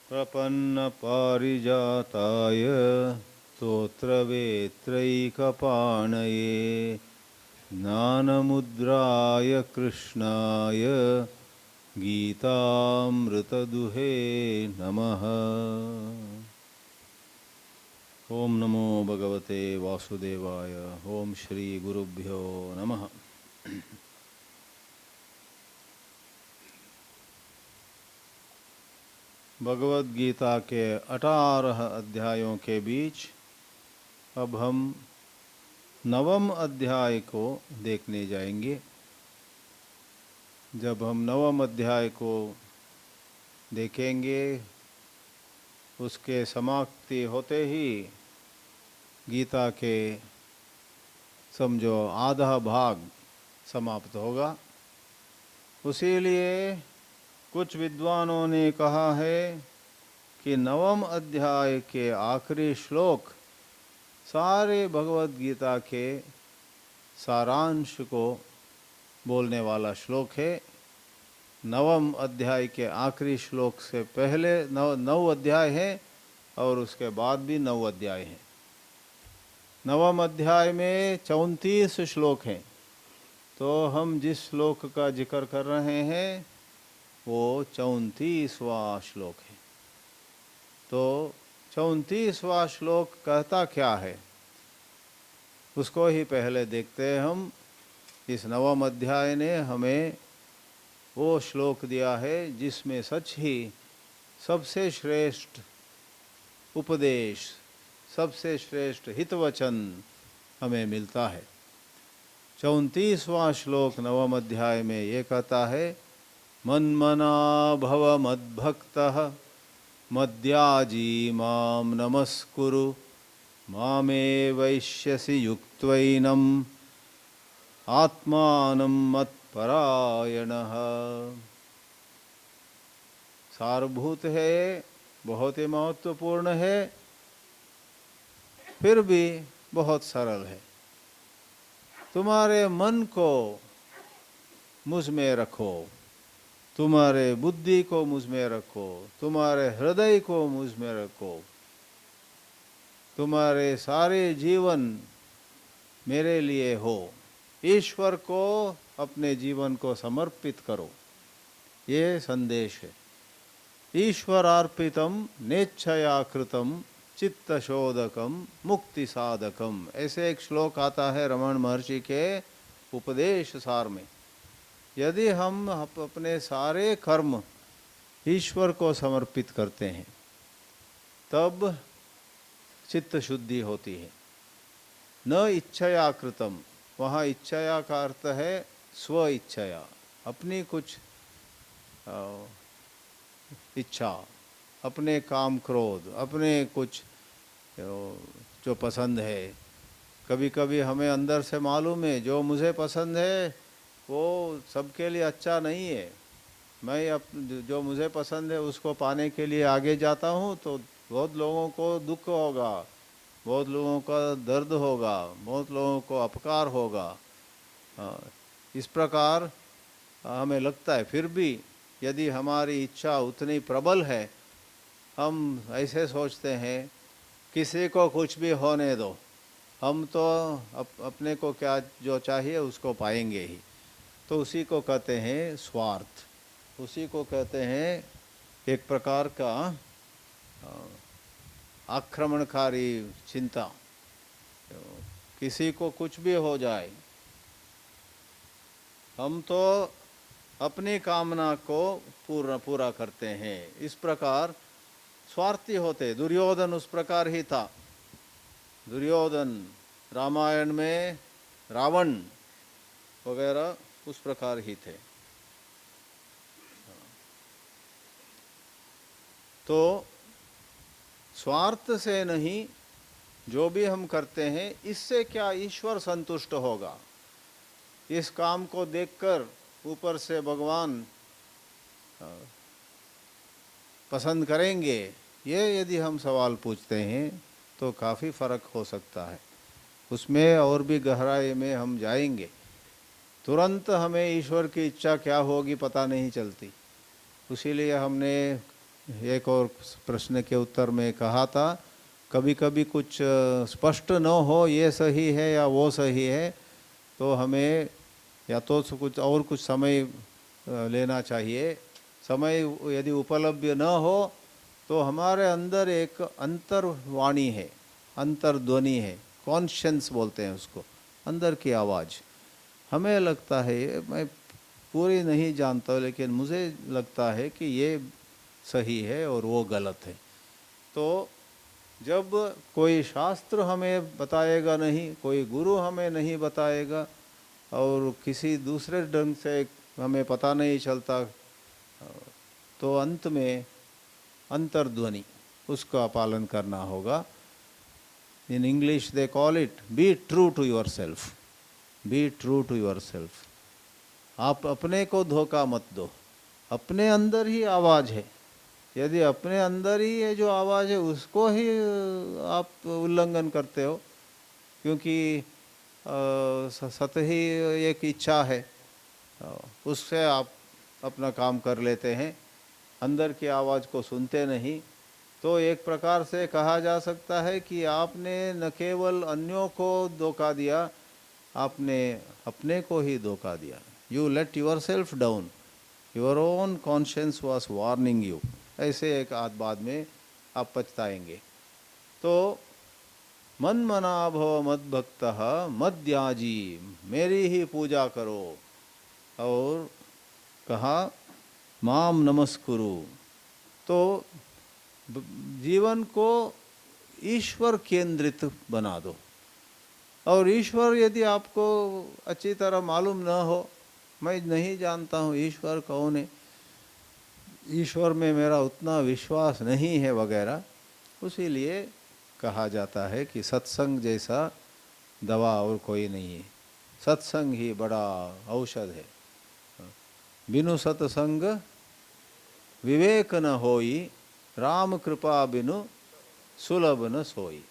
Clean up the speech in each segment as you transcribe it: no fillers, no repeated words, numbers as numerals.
प्रपन्न पारिजाताय स्तोत्रवेत्रैकपाणये ज्ञानमुद्राय कृष्णाय गीतामृतदुहे नमः। ओम नमो भगवते वासुदेवाय। ओम श्री गुरुभ्यो नमः। भगवद गीता के 18 अध्यायों के बीच अब हम 9वें अध्याय को देखने जाएंगे। जब हम 9वें अध्याय को देखेंगे, उसके समाप्ति होते ही गीता के समझो आधा भाग समाप्त होगा। उसीलिए कुछ विद्वानों ने कहा है कि 9वें अध्याय के आखिरी श्लोक सारे भगवद गीता के सारांश को बोलने वाला श्लोक है। 9वें अध्याय के आखिरी श्लोक से पहले 9 अध्याय है और उसके बाद भी 9 अध्याय हैं। 9वें अध्याय में 34 श्लोक हैं। तो हम जिस श्लोक का जिक्र कर रहे हैं वो 34वां श्लोक है। तो 34वां श्लोक कहता क्या है उसको ही पहले देखते हैं हम। इस 9वें अध्याय ने हमें वो श्लोक दिया है जिसमें सच ही सबसे श्रेष्ठ उपदेश, सबसे श्रेष्ठ हितवचन हमें मिलता है। 34वां श्लोक 9वें अध्याय में ये कहता है, मन्मना भव मद्भक्तः मद्याजी मां नमस्कुरु मामे वैश्यसि युक्त्वैनम् आत्मानं मत्परायणः। सारभूत है, बहुत ही महत्वपूर्ण है, फिर भी बहुत सरल है। तुम्हारे मन को मुझ में रखो, तुम्हारे बुद्धि को मुझ में रखो, तुम्हारे हृदय को मुझ में रखो, तुम्हारे सारे जीवन मेरे लिए हो। ईश्वर को अपने जीवन को समर्पित करो, ये संदेश है। ईश्वरार्पितम नेच्छया कृतम चित्तशोधकम मुक्ति साधकम, ऐसे एक श्लोक आता है रमण महर्षि के उपदेश सार में। यदि हम अपने सारे कर्म ईश्वर को समर्पित करते हैं तब चित्त शुद्धि होती है। न इच्छया कृतम, वहाँ इच्छया का अर्थ है स्व इच्छया, अपनी कुछ इच्छा, अपने काम क्रोध, अपने कुछ जो पसंद है। कभी कभी हमें अंदर से मालूम है जो मुझे पसंद है वो सबके लिए अच्छा नहीं है। मैं जो मुझे पसंद है उसको पाने के लिए आगे जाता हूँ तो बहुत लोगों को दुख होगा, बहुत लोगों का दर्द होगा, बहुत लोगों को अपकार होगा। इस प्रकार हमें लगता है। फिर भी यदि हमारी इच्छा उतनी प्रबल है, हम ऐसे सोचते हैं किसी को कुछ भी होने दो, हम तो अपने को क्या जो चाहिए उसको पाएंगे ही। तो उसी को कहते हैं स्वार्थ, उसी को कहते हैं एक प्रकार का आक्रमणकारी चिंता। किसी को कुछ भी हो जाए, हम तो अपनी कामना को पूरा करते हैं। इस प्रकार स्वार्थी होते। दुर्योधन उस प्रकार ही था। दुर्योधन रामायण में रावण वगैरह उस प्रकार ही थे। तो स्वार्थ से नहीं, जो भी हम करते हैं इससे क्या ईश्वर संतुष्ट होगा, इस काम को देखकर ऊपर से भगवान पसंद करेंगे, ये यदि हम सवाल पूछते हैं तो काफ़ी फ़र्क हो सकता है। उसमें और भी गहराई में हम जाएंगे। तुरंत हमें ईश्वर की इच्छा क्या होगी पता नहीं चलती। इसीलिए हमने एक और प्रश्न के उत्तर में कहा था, कभी कभी कुछ स्पष्ट न हो ये सही है या वो सही है, तो हमें या तो कुछ समय लेना चाहिए। समय यदि उपलब्ध न हो तो हमारे अंदर एक अंतर्वाणी है, अंतर्ध्वनि है, कॉन्शियंस बोलते हैं उसको, अंदर की आवाज़। हमें लगता है, मैं पूरी नहीं जानता लेकिन मुझे लगता है कि ये सही है और वो गलत है। तो जब कोई शास्त्र हमें बताएगा नहीं, कोई गुरु हमें नहीं बताएगा और किसी दूसरे ढंग से हमें पता नहीं चलता, तो अंत में अंतर्ध्वनि उसका पालन करना होगा। In English they call it be true to yourself, be true to yourself. आप अपने को धोखा मत दो, अपने अंदर ही आवाज़ है, यदि अपने अंदर ही ये जो आवाज़ है उसको ही आप उल्लंघन करते हो, क्योंकि सतही एक इच्छा है, उससे आप अपना काम कर लेते हैं, अंदर की आवाज़ को सुनते नहीं। तो एक प्रकार से कहा जा सकता है कि आपने न केवल अन्यों को धोखा दिया, आपने अपने को ही धोखा दिया। You let your self down, your own conscience was warning you. ऐसे एक आध बाद में आप पछताएंगे। तो मन मना भव मद भक्त मद्याजी, मेरी ही पूजा करो, और कहा माम नमस्कुरु। तो जीवन को ईश्वर केंद्रित बना दो। और ईश्वर यदि आपको अच्छी तरह मालूम न हो, मैं नहीं जानता हूँ ईश्वर कौन है, ईश्वर में मेरा उतना विश्वास नहीं है वगैरह, उसीलिए कहा जाता है कि सत्संग जैसा दवा और कोई नहीं है, सत्संग ही बड़ा औषध है। बिनु सत्संग विवेक न होई, राम कृपा बिनु सुलभ न सोई।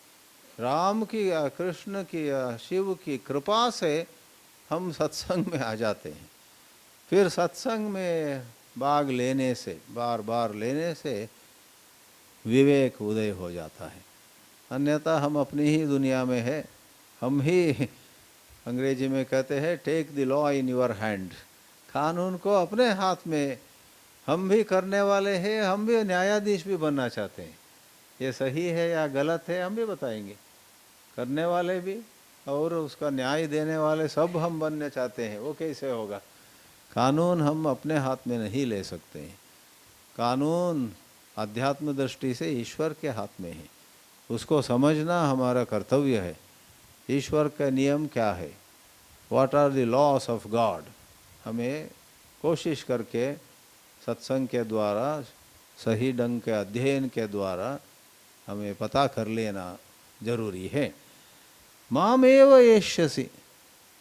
राम की या कृष्ण की या शिव की कृपा से हम सत्संग में आ जाते हैं। फिर सत्संग में भाग लेने से, बार बार लेने से विवेक उदय हो जाता है। अन्यथा हम अपनी ही दुनिया में है, हम ही, अंग्रेजी में कहते हैं take the law in your hand, कानून को अपने हाथ में हम भी करने वाले हैं, हम भी न्यायाधीश भी बनना चाहते हैं। ये सही है या गलत है हम भी बताएंगे, करने वाले भी और उसका न्याय देने वाले सब हम बनना चाहते हैं। वो कैसे होगा? कानून हम अपने हाथ में नहीं ले सकते हैं। कानून आध्यात्म दृष्टि से ईश्वर के हाथ में है, उसको समझना हमारा कर्तव्य है। ईश्वर का नियम क्या है, what are the laws of God, हमें कोशिश करके सत्संग के द्वारा, सही ढंग के अध्ययन के द्वारा हमें पता कर लेना जरूरी है। मामेव एष्यसि,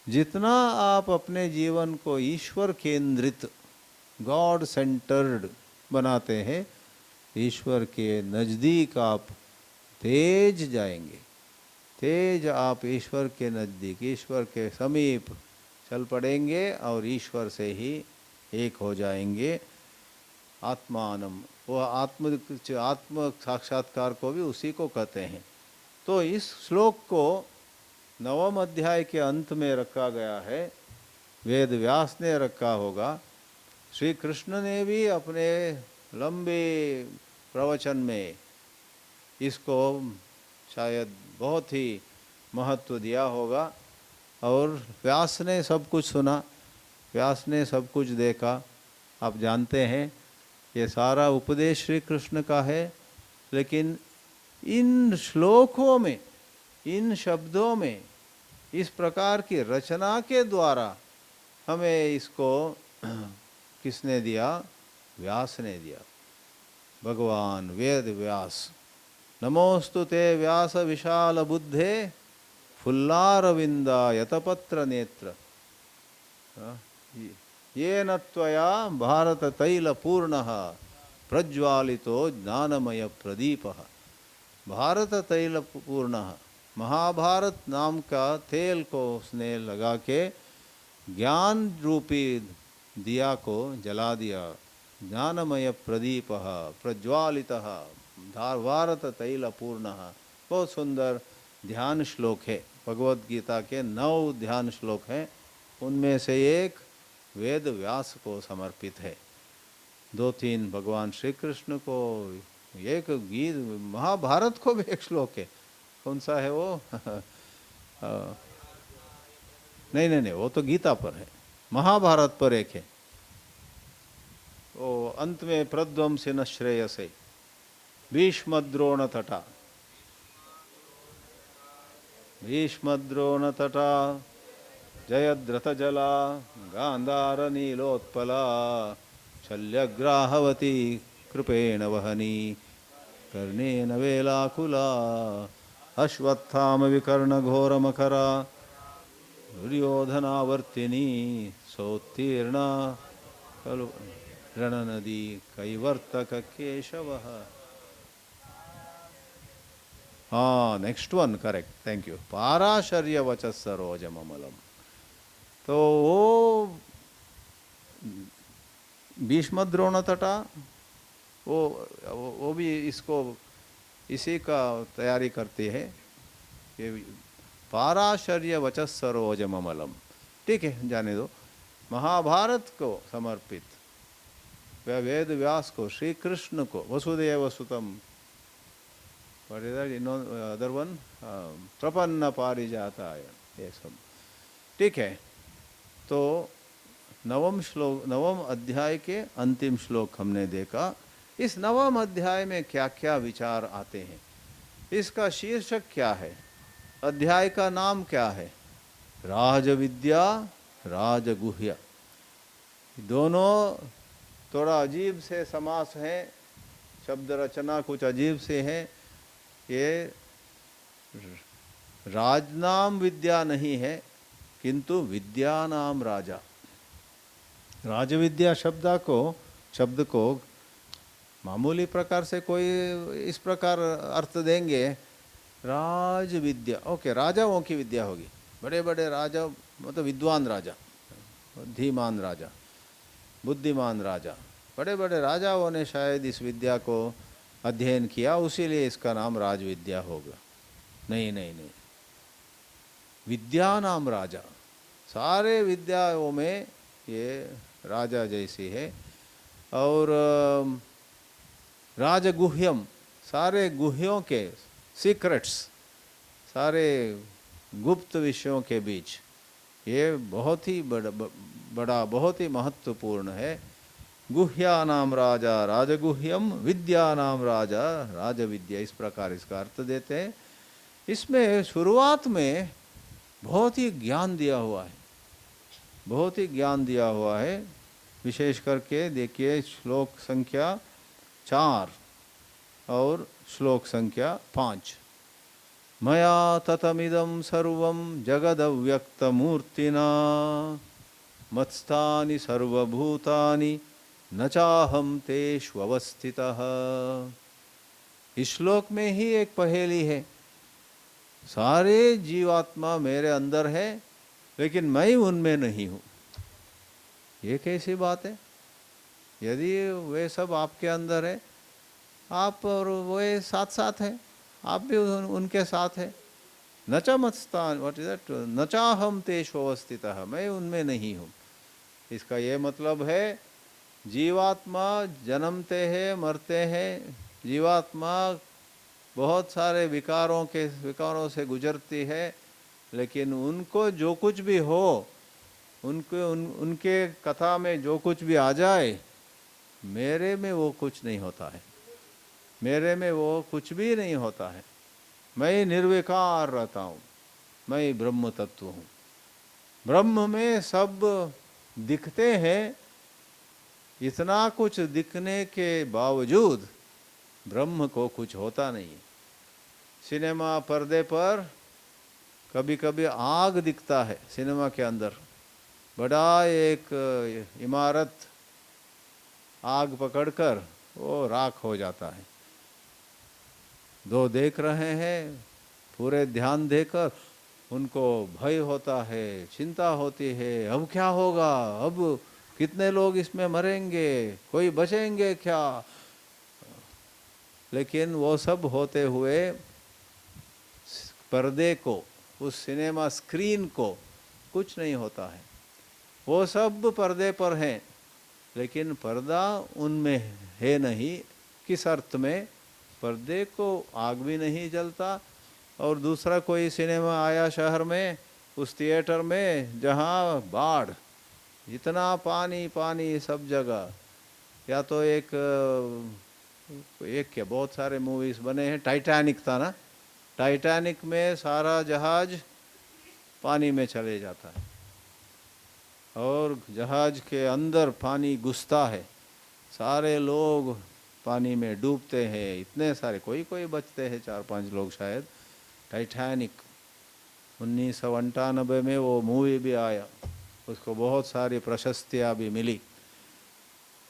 जितना आप अपने जीवन को ईश्वर केंद्रित, गॉड सेंटर्ड बनाते हैं, ईश्वर के नज़दीक आप तेज जाएंगे। तेज आप ईश्वर के नज़दीक, ईश्वर के समीप चल पड़ेंगे और ईश्वर से ही एक हो जाएंगे। आत्मानम, वो आत्म साक्षात्कार को भी उसी को कहते हैं। तो इस श्लोक को 9वें अध्याय के अंत में रखा गया है, वेद व्यास ने रखा होगा। श्री कृष्ण ने भी अपने लंबे प्रवचन में इसको शायद बहुत ही महत्व दिया होगा। और व्यास ने सब कुछ सुना, व्यास ने सब कुछ देखा। आप जानते हैं ये सारा उपदेश श्री कृष्ण का है, लेकिन इन श्लोकों में, इन शब्दों में, इस प्रकार की रचना के द्वारा हमें इसको किसने दिया? व्यास ने दिया। भगवान वेद व्यास। नमोस्तु ते व्यास विशाल बुद्धे फुल्लारविंदा यतपत्र नेत्र। येन त्वया भारत तैल पूर्णः प्रज्वालितो ज्ञानमय प्रदीपः। भारत तैल पूर्णः, महाभारत नाम का तेल को उसने लगा के ज्ञान रूपी दिया को जला दिया। ज्ञानमय प्रदीपः प्रज्वालितः भारत तैल पूर्णः। बहुत सुंदर ध्यान श्लोक है, भगवद गीता के 9 ध्यान श्लोक हैं, उनमें से एक वेद व्यास को समर्पित है, 2-3 भगवान श्री कृष्ण को, एक गीत महाभारत को भी एक श्लोक है। कौन सा है वो? नहीं नहीं नहीं, वो तो गीता पर है, महाभारत पर एक है, वो अंत में प्रध्वंसी न श्रेयसे भीष्मद्रोण तटा, भीष्मद्रोण तटा जयद्रथ जला गांधार नीलोत्पला शल्यग्राहवती कृपेण वहनी कर्णेन वेलाकुला अश्वत्थाम विकर्ण घोर मकरा दुर्योधनावर्तिनी सोत्तीर्णा खलु रणनदी कैवर्तक केशवः। हाँ, next one correct, thank you. पाराशर्य वचस सरोजममलम। तो वो भीष्म द्रोण तटा, वो भी इसको इसी का तैयारी करती है कि पाराशर्य वचस सरोजममलम। ठीक है, जाने दो। महाभारत को समर्पित वेद व्यास को, श्री कृष्ण को, वसुदेव सुतम, अदर वन प्रपन्न पारिजाताय, ये सब ठीक है। तो नवम अध्याय के अंतिम श्लोक हमने देखा। इस नवम अध्याय में क्या क्या विचार आते हैं, इसका शीर्षक क्या है, अध्याय का नाम क्या है? राजविद्या राजगुह्य। दोनों थोड़ा अजीब से समास है, शब्द रचना कुछ अजीब से है। ये राजनाम विद्या नहीं है, किंतु विद्या नाम राजा। राजविद्या शब्द को मामूली प्रकार से कोई इस प्रकार अर्थ देंगे, राज विद्या, ओके, राजाओं की विद्या होगी, बड़े बड़े राजा, मतलब विद्वान राजा, धीमान राजा, बुद्धिमान राजा, बड़े बड़े राजाओं ने शायद इस विद्या को अध्ययन किया, उसीलिए इसका नाम राजविद्या होगा। नहीं नहीं नहीं, विद्या नाम राजा। सारे विद्याओं में ये राजा जैसी है। और राजगुह्यम, सारे गुह्यों के सीक्रेट्स, सारे गुप्त विषयों के बीच ये बहुत ही बड़ा बहुत ही महत्वपूर्ण है। गुह्या नाम राजा राजगुह्यम, विद्या नाम राजा राजविद्या, इस प्रकार इसका अर्थ देते हैं। इसमें शुरुआत में बहुत ही ज्ञान दिया हुआ है, बहुत ही ज्ञान दिया हुआ है। विशेष करके देखिए श्लोक संख्या 4 और श्लोक संख्या 5। मया ततमिदं सर्वं जगदव्यक्तमूर्तिना मत्स्थानि सर्वभूतानि न चाहम तेष्वस्थितः। इस श्लोक में ही एक पहेली है, सारे जीवात्मा मेरे अंदर है लेकिन मैं उनमें नहीं हूँ। ये कैसी बात है? यदि वे सब आपके अंदर है, आप और वे साथ साथ हैं, आप भी उनके साथ है। न च मत्स्थान, व्हाट इज दैट, न चाहम तेष्वस्थितः, मैं उनमें नहीं हूँ। इसका ये मतलब है जीवात्मा जन्मते हैं, मरते हैं, जीवात्मा बहुत सारे विकारों से गुजरती है, लेकिन उनको जो कुछ भी हो, उनके कथा में जो कुछ भी आ जाए, मेरे में वो कुछ नहीं होता है, मेरे में वो कुछ भी नहीं होता है। मैं निर्विकार रहता हूँ, मैं ब्रह्म तत्व हूँ। ब्रह्म में सब दिखते हैं, इतना कुछ दिखने के बावजूद ब्रह्म को कुछ होता नहीं है। सिनेमा पर्दे पर कभी कभी आग दिखता है, सिनेमा के अंदर बड़ा एक इमारत आग पकड़कर वो राख हो जाता है। दो देख रहे हैं, पूरे ध्यान देकर उनको भय होता है, चिंता होती है, अब क्या होगा, अब कितने लोग इसमें मरेंगे, कोई बचेंगे क्या। लेकिन वो सब होते हुए पर्दे को, उस सिनेमा स्क्रीन को कुछ नहीं होता है। वो सब पर्दे पर हैं, लेकिन पर्दा उनमें है नहीं। किस अर्थ में? पर्दे को आग भी नहीं जलता। और दूसरा कोई सिनेमा आया शहर में, उस थिएटर में जहाँ बाढ़, इतना पानी पानी सब जगह। या तो एक क्या बहुत सारे मूवीज बने हैं, टाइटैनिक था ना, टाइटैनिक में सारा जहाज पानी में चले जाता है और जहाज के अंदर पानी घुसता है, सारे लोग पानी में डूबते हैं, इतने सारे, कोई कोई बचते हैं, 4-5 लोग शायद। टाइटैनिक 1998 में वो मूवी भी आया, उसको बहुत सारी प्रशस्तियाँ भी मिली।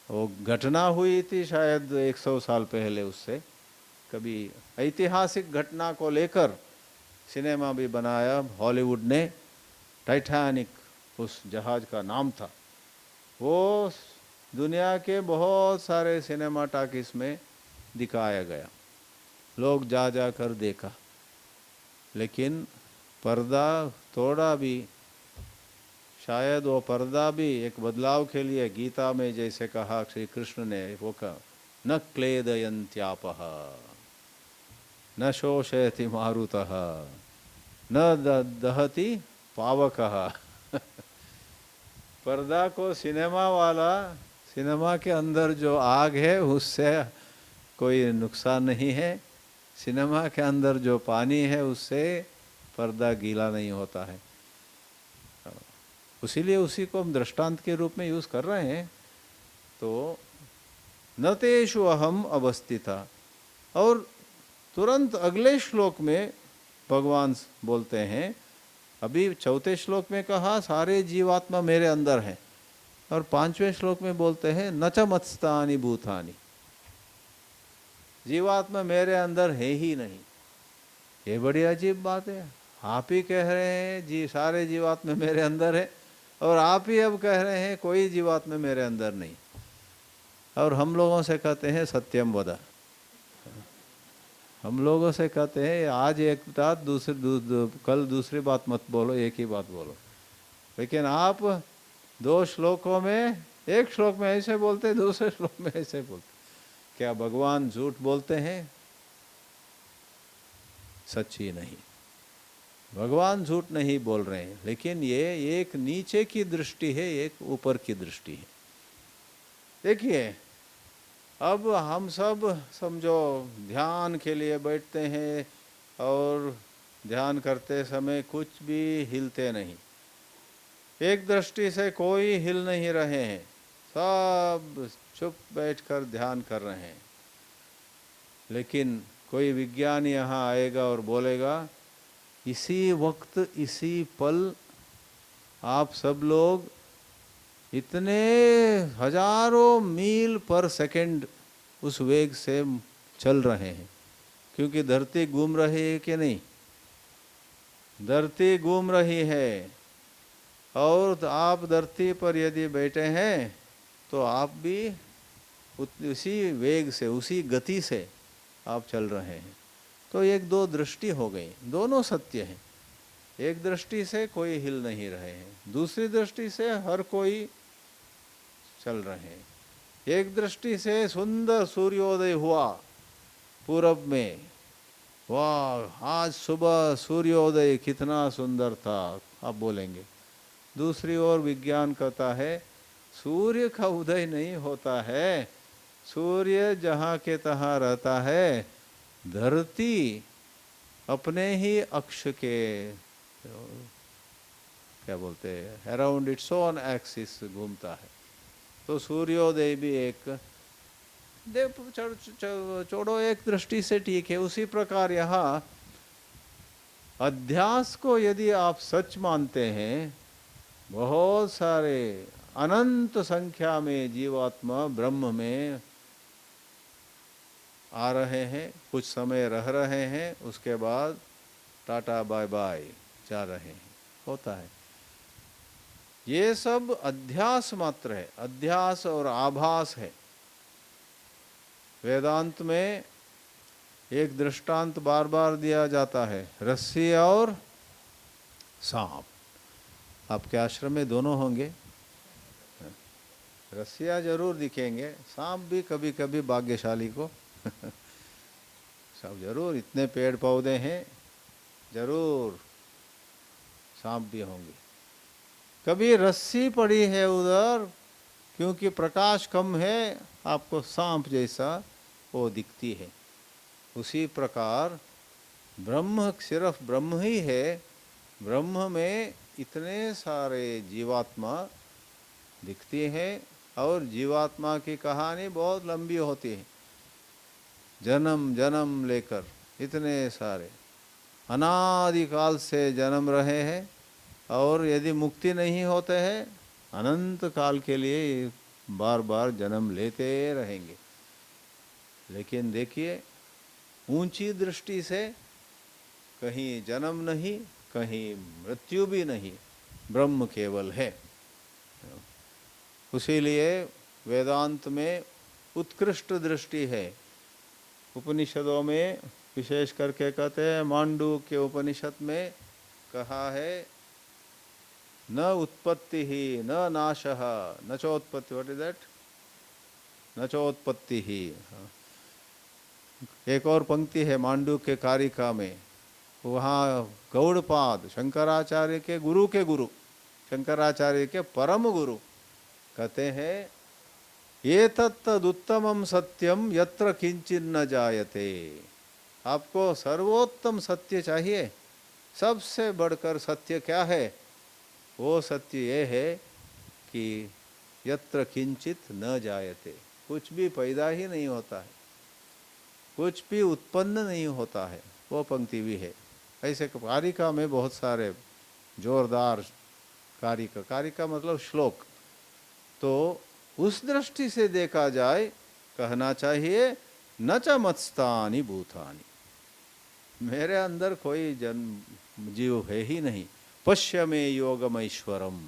वो घटना हुई थी शायद 100 साल पहले, उससे कभी ऐतिहासिक घटना को लेकर सिनेमा भी बनाया हॉलीवुड ने। टाइटैनिक उस जहाज का नाम था। वो दुनिया के बहुत सारे सिनेमा टाकीस में दिखाया गया, लोग जा जा कर देखा। लेकिन पर्दा थोड़ा भी, शायद वो पर्दा भी एक बदलाव के लिए, गीता में जैसे कहा श्री कृष्ण ने, वो कहा न क्लेदयन्त्यापः न शोषयति मारुतः न दहति पावकः। पर्दा को सिनेमा वाला, सिनेमा के अंदर जो आग है उससे कोई नुकसान नहीं है, सिनेमा के अंदर जो पानी है उससे पर्दा गीला नहीं होता है। इसीलिए उसी को हम दृष्टांत के रूप में यूज़ कर रहे हैं। तो न तेषु अहम अवस्थिता। और तुरंत अगले श्लोक में भगवान बोलते हैं, अभी 4थे श्लोक में कहा सारे जीवात्मा मेरे अंदर हैं, और 5वें श्लोक में बोलते हैं न च मत्स्तानि भूतानि, जीवात्मा मेरे अंदर है ही नहीं। ये बड़ी अजीब बात है। आप ही कह रहे हैं जी सारे जीवात्मा मेरे अंदर है, और आप ही अब कह रहे हैं कोई जीवात्मा मेरे अंदर नहीं। और हम लोगों से कहते हैं सत्यम वद, हम लोगों से कहते हैं आज एक बात कल दूसरी बात मत बोलो, एक ही बात बोलो। लेकिन आप 2 श्लोकों में, एक श्लोक में ऐसे बोलते, दूसरे श्लोक में ऐसे बोलते। क्या भगवान झूठ बोलते हैं? सच्ची नहीं, भगवान झूठ नहीं बोल रहे हैं। लेकिन ये एक नीचे की दृष्टि है, एक ऊपर की दृष्टि है। देखिए, अब हम सब समझो ध्यान के लिए बैठते हैं और ध्यान करते समय कुछ भी हिलते नहीं। एक दृष्टि से कोई हिल नहीं रहे हैं, सब चुप बैठकर ध्यान कर रहे हैं। लेकिन कोई विज्ञान यहाँ आएगा और बोलेगा इसी वक्त, इसी पल आप सब लोग इतने हजारों मील पर सेकंड उस वेग से चल रहे हैं, क्योंकि धरती घूम रही है कि नहीं? धरती घूम रही है, और आप धरती पर यदि बैठे हैं तो आप भी उसी वेग से, उसी गति से आप चल रहे हैं। तो एक दो दृष्टि हो गई, दोनों सत्य हैं। एक दृष्टि से कोई हिल नहीं रहे हैं, दूसरी दृष्टि से हर कोई चल रहे हैं। एक दृष्टि से सुंदर सूर्योदय हुआ पूरब में, वाह आज सुबह सूर्योदय कितना सुंदर था, आप बोलेंगे। दूसरी ओर विज्ञान कहता है सूर्य का उदय नहीं होता है, सूर्य जहाँ के तहाँ रहता है, धरती अपने ही अक्ष के, क्या बोलते हैं, अराउंड इट्स ओन एक्सिस घूमता है। तो सूर्योदय भी एक देव छोड़ो, एक दृष्टि से ठीक है। उसी प्रकार यहाँ अध्यास को यदि आप सच मानते हैं, बहुत सारे अनंत संख्या में जीवात्मा ब्रह्म में आ रहे हैं, कुछ समय रह रहे हैं, उसके बाद टाटा बाय बाय जा रहे हैं, होता है। ये सब अध्यास मात्र है, अध्यास और आभास है। वेदांत में एक दृष्टांत बार बार दिया जाता है, रस्सी और सांप। आपके आश्रम में दोनों होंगे, रस्सियाँ जरूर दिखेंगे, सांप भी कभी कभी भाग्यशाली को सब जरूर, इतने पेड़ पौधे हैं, जरूर सांप भी होंगे। कभी रस्सी पड़ी है उधर, क्योंकि प्रकाश कम है, आपको सांप जैसा वो दिखती है। उसी प्रकार ब्रह्म सिर्फ ब्रह्म ही है, ब्रह्म में इतने सारे जीवात्मा दिखती हैं, और जीवात्मा की कहानी बहुत लंबी होती है, जन्म जन्म लेकर इतने सारे अनादिकाल से जन्म रहे हैं, और यदि मुक्ति नहीं होते हैं, अनंत काल के लिए बार बार जन्म लेते रहेंगे। लेकिन देखिए, ऊंची दृष्टि से कहीं जन्म नहीं, कहीं मृत्यु भी नहीं, ब्रह्म केवल है। इसीलिए वेदांत में उत्कृष्ट दृष्टि है। उपनिषदों में विशेष करके कहते हैं, मांडूक्य के उपनिषद में कहा है, न उत्पत्ति ही न नाशः न चोत्पत्ति। What is that? न चोत्पत्ति ही। एक और पंक्ति है मांडूक्य के कारिका में, वहाँ गौड़पाद शंकराचार्य के गुरु, शंकराचार्य के परम गुरु कहते हैं, ये तत्तदुत्तमं सत्यम यत्र किंचित न जायते। आपको सर्वोत्तम सत्य चाहिए, सबसे बढ़कर सत्य क्या है? वो सत्य ये है कि यत्र किंचित न जायते, कुछ भी पैदा ही नहीं होता है, कुछ भी उत्पन्न नहीं होता है। वो पंक्ति भी है। ऐसे कारिका में बहुत सारे जोरदार कारिका मतलब श्लोक। तो उस दृष्टि से देखा जाए, कहना चाहिए, न च मत्स्तानि भूतानि, मेरे अंदर कोई जन्म जीव है ही नहीं। पश्य में योगमैश्वरम।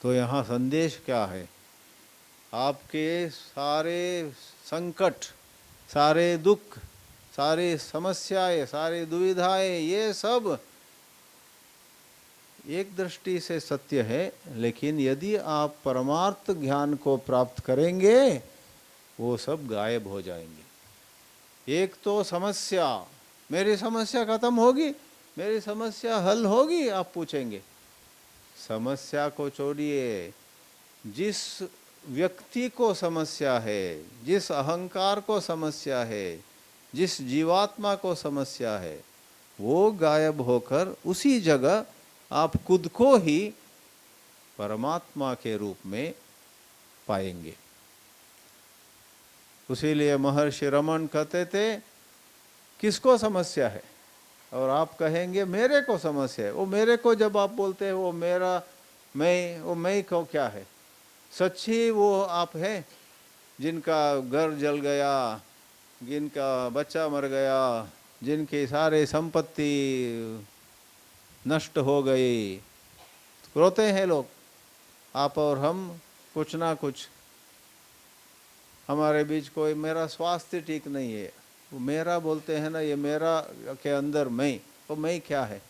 तो यहाँ संदेश क्या है? आपके सारे संकट, सारे दुख, सारी समस्याएं, सारी दुविधाएं, ये सब एक दृष्टि से सत्य है, लेकिन यदि आप परमार्थ ज्ञान को प्राप्त करेंगे, वो सब गायब हो जाएंगे। एक तो समस्या, मेरी समस्या खत्म होगी, मेरी समस्या हल होगी, आप पूछेंगे। समस्या को छोड़िए, जिस व्यक्ति को समस्या है, जिस अहंकार को समस्या है, जिस जीवात्मा को समस्या है, वो गायब होकर उसी जगह आप खुद को ही परमात्मा के रूप में पाएंगे। उसीलिए महर्षि रमन कहते थे, किसको समस्या है? और आप कहेंगे मेरे को समस्या है। वो मेरे को जब आप बोलते हैं, वो मेरा, मैं, वो मैं को क्या है? सच्ची वो आप हैं जिनका घर जल गया, जिनका बच्चा मर गया, जिनकी सारे संपत्ति नष्ट हो गई। रोते हैं लोग, आप और हम, कुछ ना कुछ हमारे बीच कोई, मेरा स्वास्थ्य ठीक नहीं है, वो मेरा बोलते हैं ना, ये मेरा के अंदर मैं, वो मैं क्या है?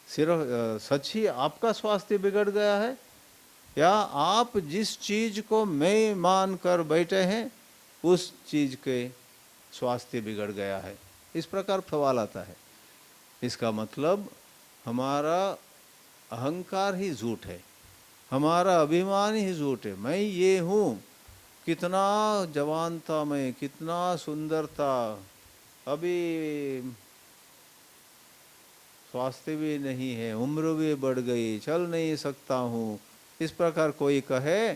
सिर्फ सच ही आपका स्वास्थ्य बिगड़ गया है, या आप जिस चीज को मैं मान कर बैठे हैं उस चीज के स्वास्थ्य बिगड़ गया है? इस प्रकार सवाल आता है। इसका मतलब हमारा अहंकार ही झूठ है, हमारा अभिमान ही झूठ है। मैं ये हूँ, कितना जवान था मैं, कितना सुंदर था, अभी स्वास्थ्य भी नहीं है, उम्र भी बढ़ गई, चल नहीं सकता हूँ। इस प्रकार कोई कहे,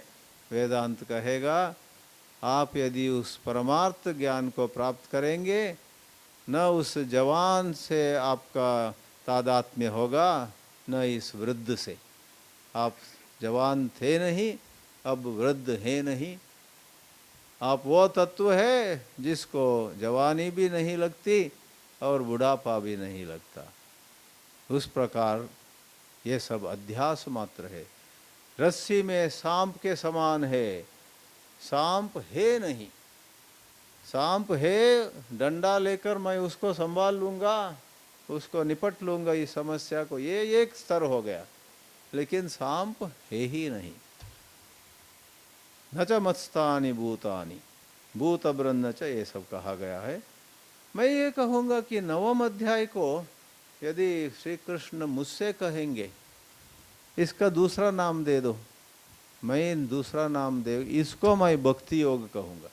वेदांत कहेगा आप यदि उस परमार्थ ज्ञान को प्राप्त करेंगे, न उस जवान से आपका तादात्म्य होगा, न इस वृद्ध से। आप जवान थे नहीं, अब वृद्ध है नहीं। आप वो तत्व है जिसको जवानी भी नहीं लगती और बुढ़ापा भी नहीं लगता। उस प्रकार ये सब अध्यास मात्र है। रस्सी में सांप के समान है, सांप है नहीं। सांप है, डंडा लेकर मैं उसको संभाल लूँगा, उसको निपट लूँगा इस समस्या को, ये एक स्तर हो गया, लेकिन सांप है ही नहीं। न च मत्स्तानि भूतानि भूत ब्रह्म च, ये सब कहा गया है। मैं ये कहूँगा कि 9वें अध्याय को यदि श्री कृष्ण मुझसे कहेंगे इसका दूसरा नाम दे दो, मैं दूसरा नाम दे, इसको मैं भक्ति योग कहूँगा।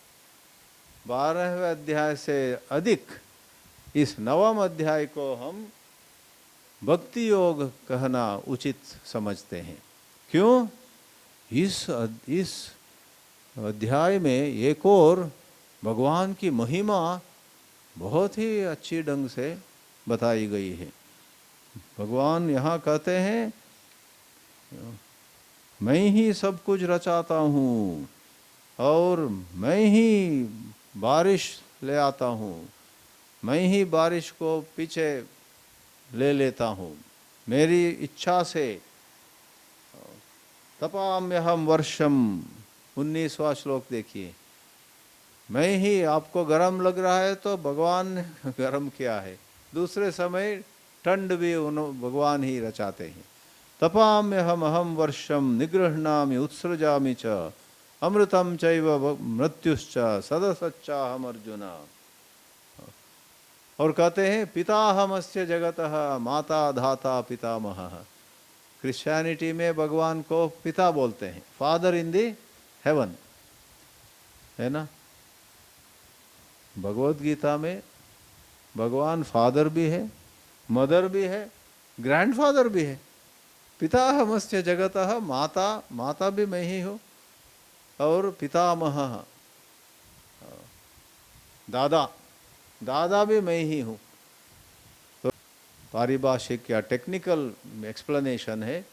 12वें अध्याय से अधिक इस 9वें अध्याय को हम भक्ति योग कहना उचित समझते हैं। क्यों? इस अध्याय में एक और भगवान की महिमा बहुत ही अच्छी ढंग से बताई गई है। भगवान यहाँ कहते हैं मैं ही सब कुछ रचाता हूँ और मैं ही बारिश ले आता हूँ, मैं ही बारिश को पीछे ले लेता हूँ, मेरी इच्छा से। तपाम्यहम वर्षम, 19वां श्लोक देखिए। मैं ही, आपको गर्म लग रहा है तो भगवान ने गर्म किया है, दूसरे समय ठंड भी भगवान ही रचाते हैं। तपाम्यहम अहम वर्षम निगृह्णामि उत्सृजामि च अमृतम चैव मृत्युश्च सदसच्चाहम अर्जुन। और कहते हैं पिताहमस्य जगतः माता धाता पितामह। क्रिश्चियनिटी में भगवान को पिता बोलते हैं, फादर इन दी हेवन, है ना। भगवत गीता में भगवान फादर भी है, मदर भी है, ग्रैंडफादर भी है। पिताहमस्य जगतः, माता भी मैं ही हूँ, और पितामह दादा भी मैं ही हूँ। तो पारिभाषिक या टेक्निकल एक्सप्लेनेशन है,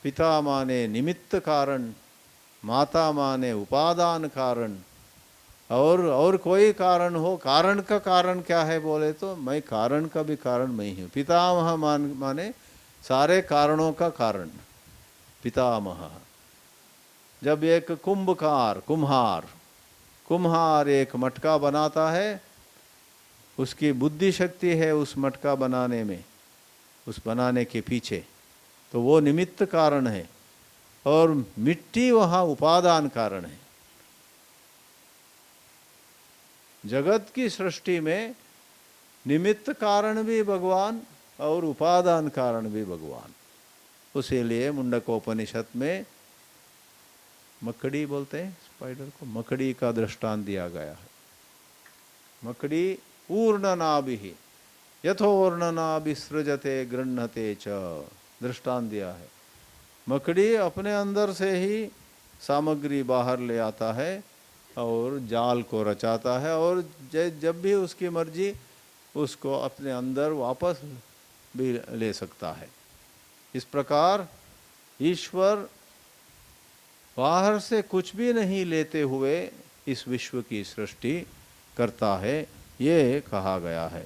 पिता माने निमित्त कारण, माता माने उपादान कारण, और कोई कारण हो, कारण का कारण क्या है बोले तो मैं कारण का भी कारण मैं ही हूँ। पितामह माने सारे कारणों का कारण, पितामह। जब एक कुम्हार एक मटका बनाता है, उसकी बुद्धि शक्ति है उस मटका बनाने में, उस बनाने के पीछे, तो वो निमित्त कारण है, और मिट्टी वहाँ उपादान कारण है। जगत की सृष्टि में निमित्त कारण भी भगवान और उपादान कारण भी भगवान। उसीलिए मुंडकोपनिषद में मकड़ी बोलते हैं, स्पाइडर को मकड़ी का दृष्टांत दिया गया है। मकड़ी ऊर्णनाभिः यथोर्णनाभिसृजते गृह्णते च, दृष्टांत दिया है। मकड़ी अपने अंदर से ही सामग्री बाहर ले आता है और जाल को रचाता है, और जब भी उसकी मर्जी उसको अपने अंदर वापस भी ले सकता है। इस प्रकार ईश्वर बाहर से कुछ भी नहीं लेते हुए इस विश्व की सृष्टि करता है, ये कहा गया है।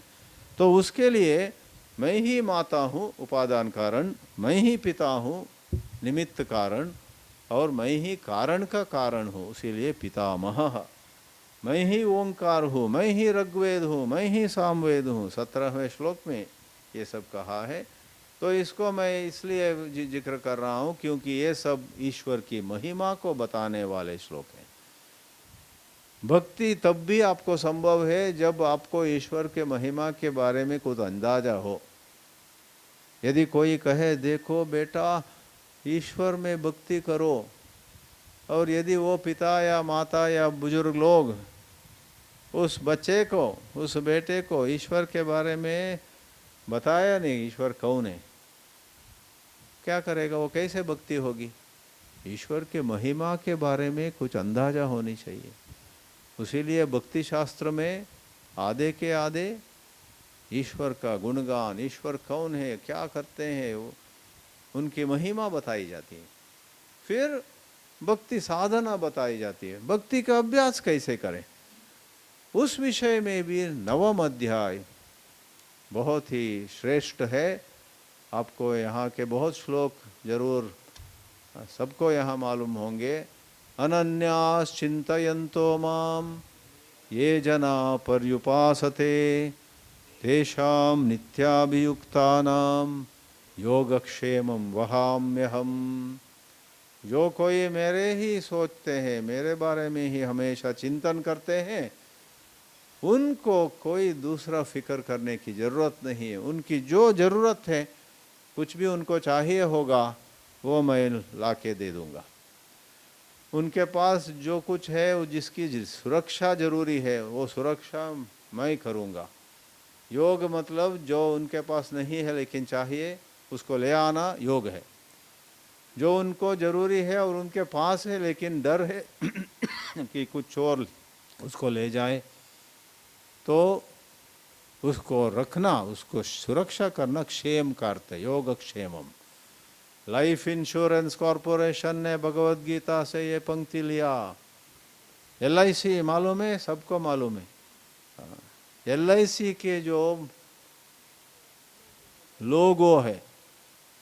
तो उसके लिए मैं ही माता हूँ उपादान कारण, मैं ही पिता हूँ निमित्त कारण, और मैं ही कारण का कारण हूँ, इसीलिए पितामह। मैं ही ओंकार हूँ, मैं ही ऋग्वेद हूँ, मैं ही सामवेद हूँ। 17वें श्लोक में ये सब कहा है। तो इसको मैं इसलिए जिक्र कर रहा हूँ क्योंकि ये सब ईश्वर की महिमा को बताने वाले श्लोक हैं। भक्ति तब भी आपको संभव है जब आपको ईश्वर के महिमा के बारे में कुछ अंदाजा हो। यदि कोई कहे देखो बेटा ईश्वर में भक्ति करो, और यदि वो पिता या माता या बुजुर्ग लोग उस बच्चे को, उस बेटे को ईश्वर के बारे में बताया नहीं ईश्वर कौन है, क्या करेगा वो, कैसे भक्ति होगी? ईश्वर के महिमा के बारे में कुछ अंदाजा होनी चाहिए। उसीलिए भक्ति शास्त्र में आधे के आधे ईश्वर का गुणगान, ईश्वर कौन है, क्या करते हैं, वो उनकी महिमा बताई जाती है। फिर भक्ति साधना बताई जाती है, भक्ति का अभ्यास कैसे करें, उस विषय में भी 9वां अध्याय बहुत ही श्रेष्ठ है। आपको यहाँ के बहुत श्लोक जरूर सबको यहाँ मालूम होंगे। अनन्यास चिंतयन्तो माम ये जना पर्युपासते तेषां नित्याभियुक्तानां योगक्षेमं वहाम्यहम्। जो कोई मेरे ही सोचते हैं, मेरे बारे में ही हमेशा चिंतन करते हैं, उनको कोई दूसरा फिक्र करने की ज़रूरत नहीं है। उनकी जो ज़रूरत है, कुछ भी उनको चाहिए होगा, वो मैं ला के दे दूँगा। उनके पास जो कुछ है, वो जिसकी सुरक्षा ज़रूरी है, वो सुरक्षा मैं करूँगा। योग मतलब जो उनके पास नहीं है लेकिन चाहिए, उसको ले आना योग है। जो उनको ज़रूरी है और उनके पास है लेकिन डर है कि कुछ और उसको ले जाए, तो उसको रखना, उसको सुरक्षा करना क्षेम का अर्थ है, योग क्षेमम। लाइफ इंश्योरेंस कॉरपोरेशन ने भगवत गीता से ये पंक्ति लिया। LIC मालूम है, सबको मालूम है। LIC के जो लोगो है,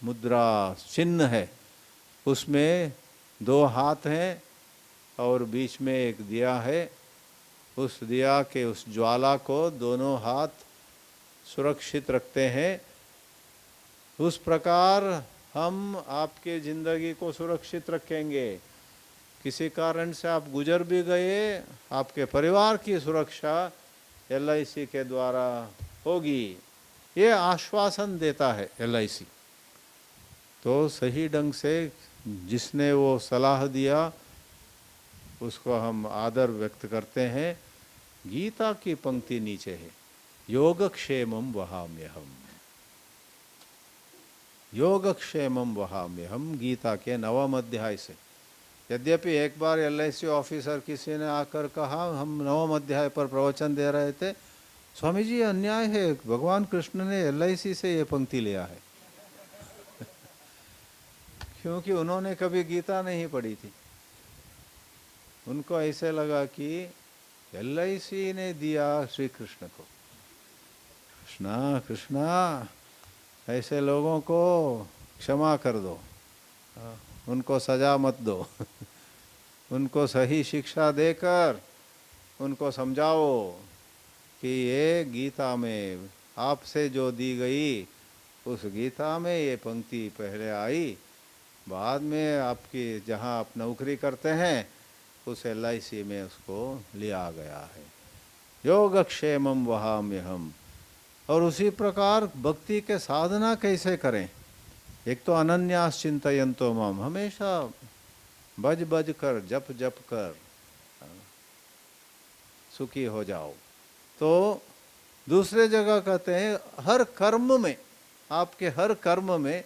मुद्रा चिन्ह है, उसमें 2 हाथ हैं और बीच में एक दिया है। उस दिया के उस ज्वाला को दोनों हाथ सुरक्षित रखते हैं। उस प्रकार हम आपके ज़िंदगी को सुरक्षित रखेंगे। किसी कारण से आप गुजर भी गए, आपके परिवार की सुरक्षा LIC के द्वारा होगी, ये आश्वासन देता है LIC। तो सही ढंग से जिसने वो सलाह दिया, उसको हम आदर व्यक्त करते हैं। गीता की पंक्ति नीचे है, योगक्षेमं वहाम्यहम्। योगक्षेमं वहाम्यहम्, गीता के 9वें अध्याय से। यद्यपि एक बार LIC ऑफिसर किसी ने आकर कहा, हम 9वें अध्याय पर प्रवचन दे रहे थे, स्वामी जी अन्याय है, भगवान कृष्ण ने LIC से ये पंक्ति लिया है क्योंकि उन्होंने कभी गीता नहीं पढ़ी थी। उनको ऐसे लगा कि LIC ने दिया श्री कृष्ण को। कृष्णा कृष्णा, ऐसे लोगों को क्षमा कर दो, उनको सजा मत दो उनको सही शिक्षा देकर उनको समझाओ कि ये गीता में आपसे जो दी गई, उस गीता में ये पंक्ति पहले आई, बाद में आपकी जहाँ आप नौकरी करते हैं उस LIC में उसको लिया गया है। योगक्षेमं वहाम्यहम्। और उसी प्रकार भक्ति के साधना कैसे करें? एक तो अनन्यास चिंतयन्तो माम, हमेशा बज बज कर, जप जप कर सुखी हो जाओ। तो दूसरे जगह कहते हैं हर कर्म में, आपके हर कर्म में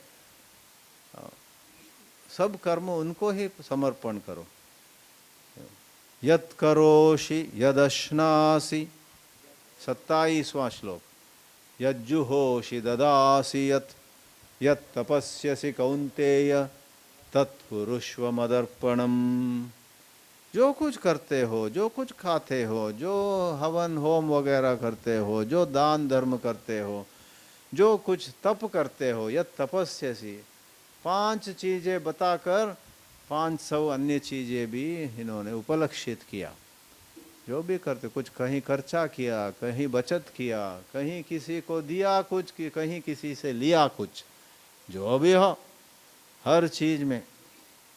सब कर्म उनको ही समर्पण करो। यत् करोषि यदश्नासि, 27वां श्लोक, यज्जुहोषि ददासि यत्, यत् तपस्यसि कौन्तेय तत्कुरुष्व मदर्पणम्। जो कुछ करते हो, जो कुछ खाते हो, जो हवन होम वगैरह करते हो, जो दान धर्म करते हो, जो कुछ तप करते हो, यत् तपस्यसि, 5 चीज़ें बताकर 500 अन्य चीज़ें भी इन्होंने उपलक्षित किया। जो भी करते, कुछ कहीं खर्चा किया, कहीं बचत किया, कहीं किसी को दिया कुछ, कहीं किसी से लिया कुछ, जो भी हो हर चीज़ में।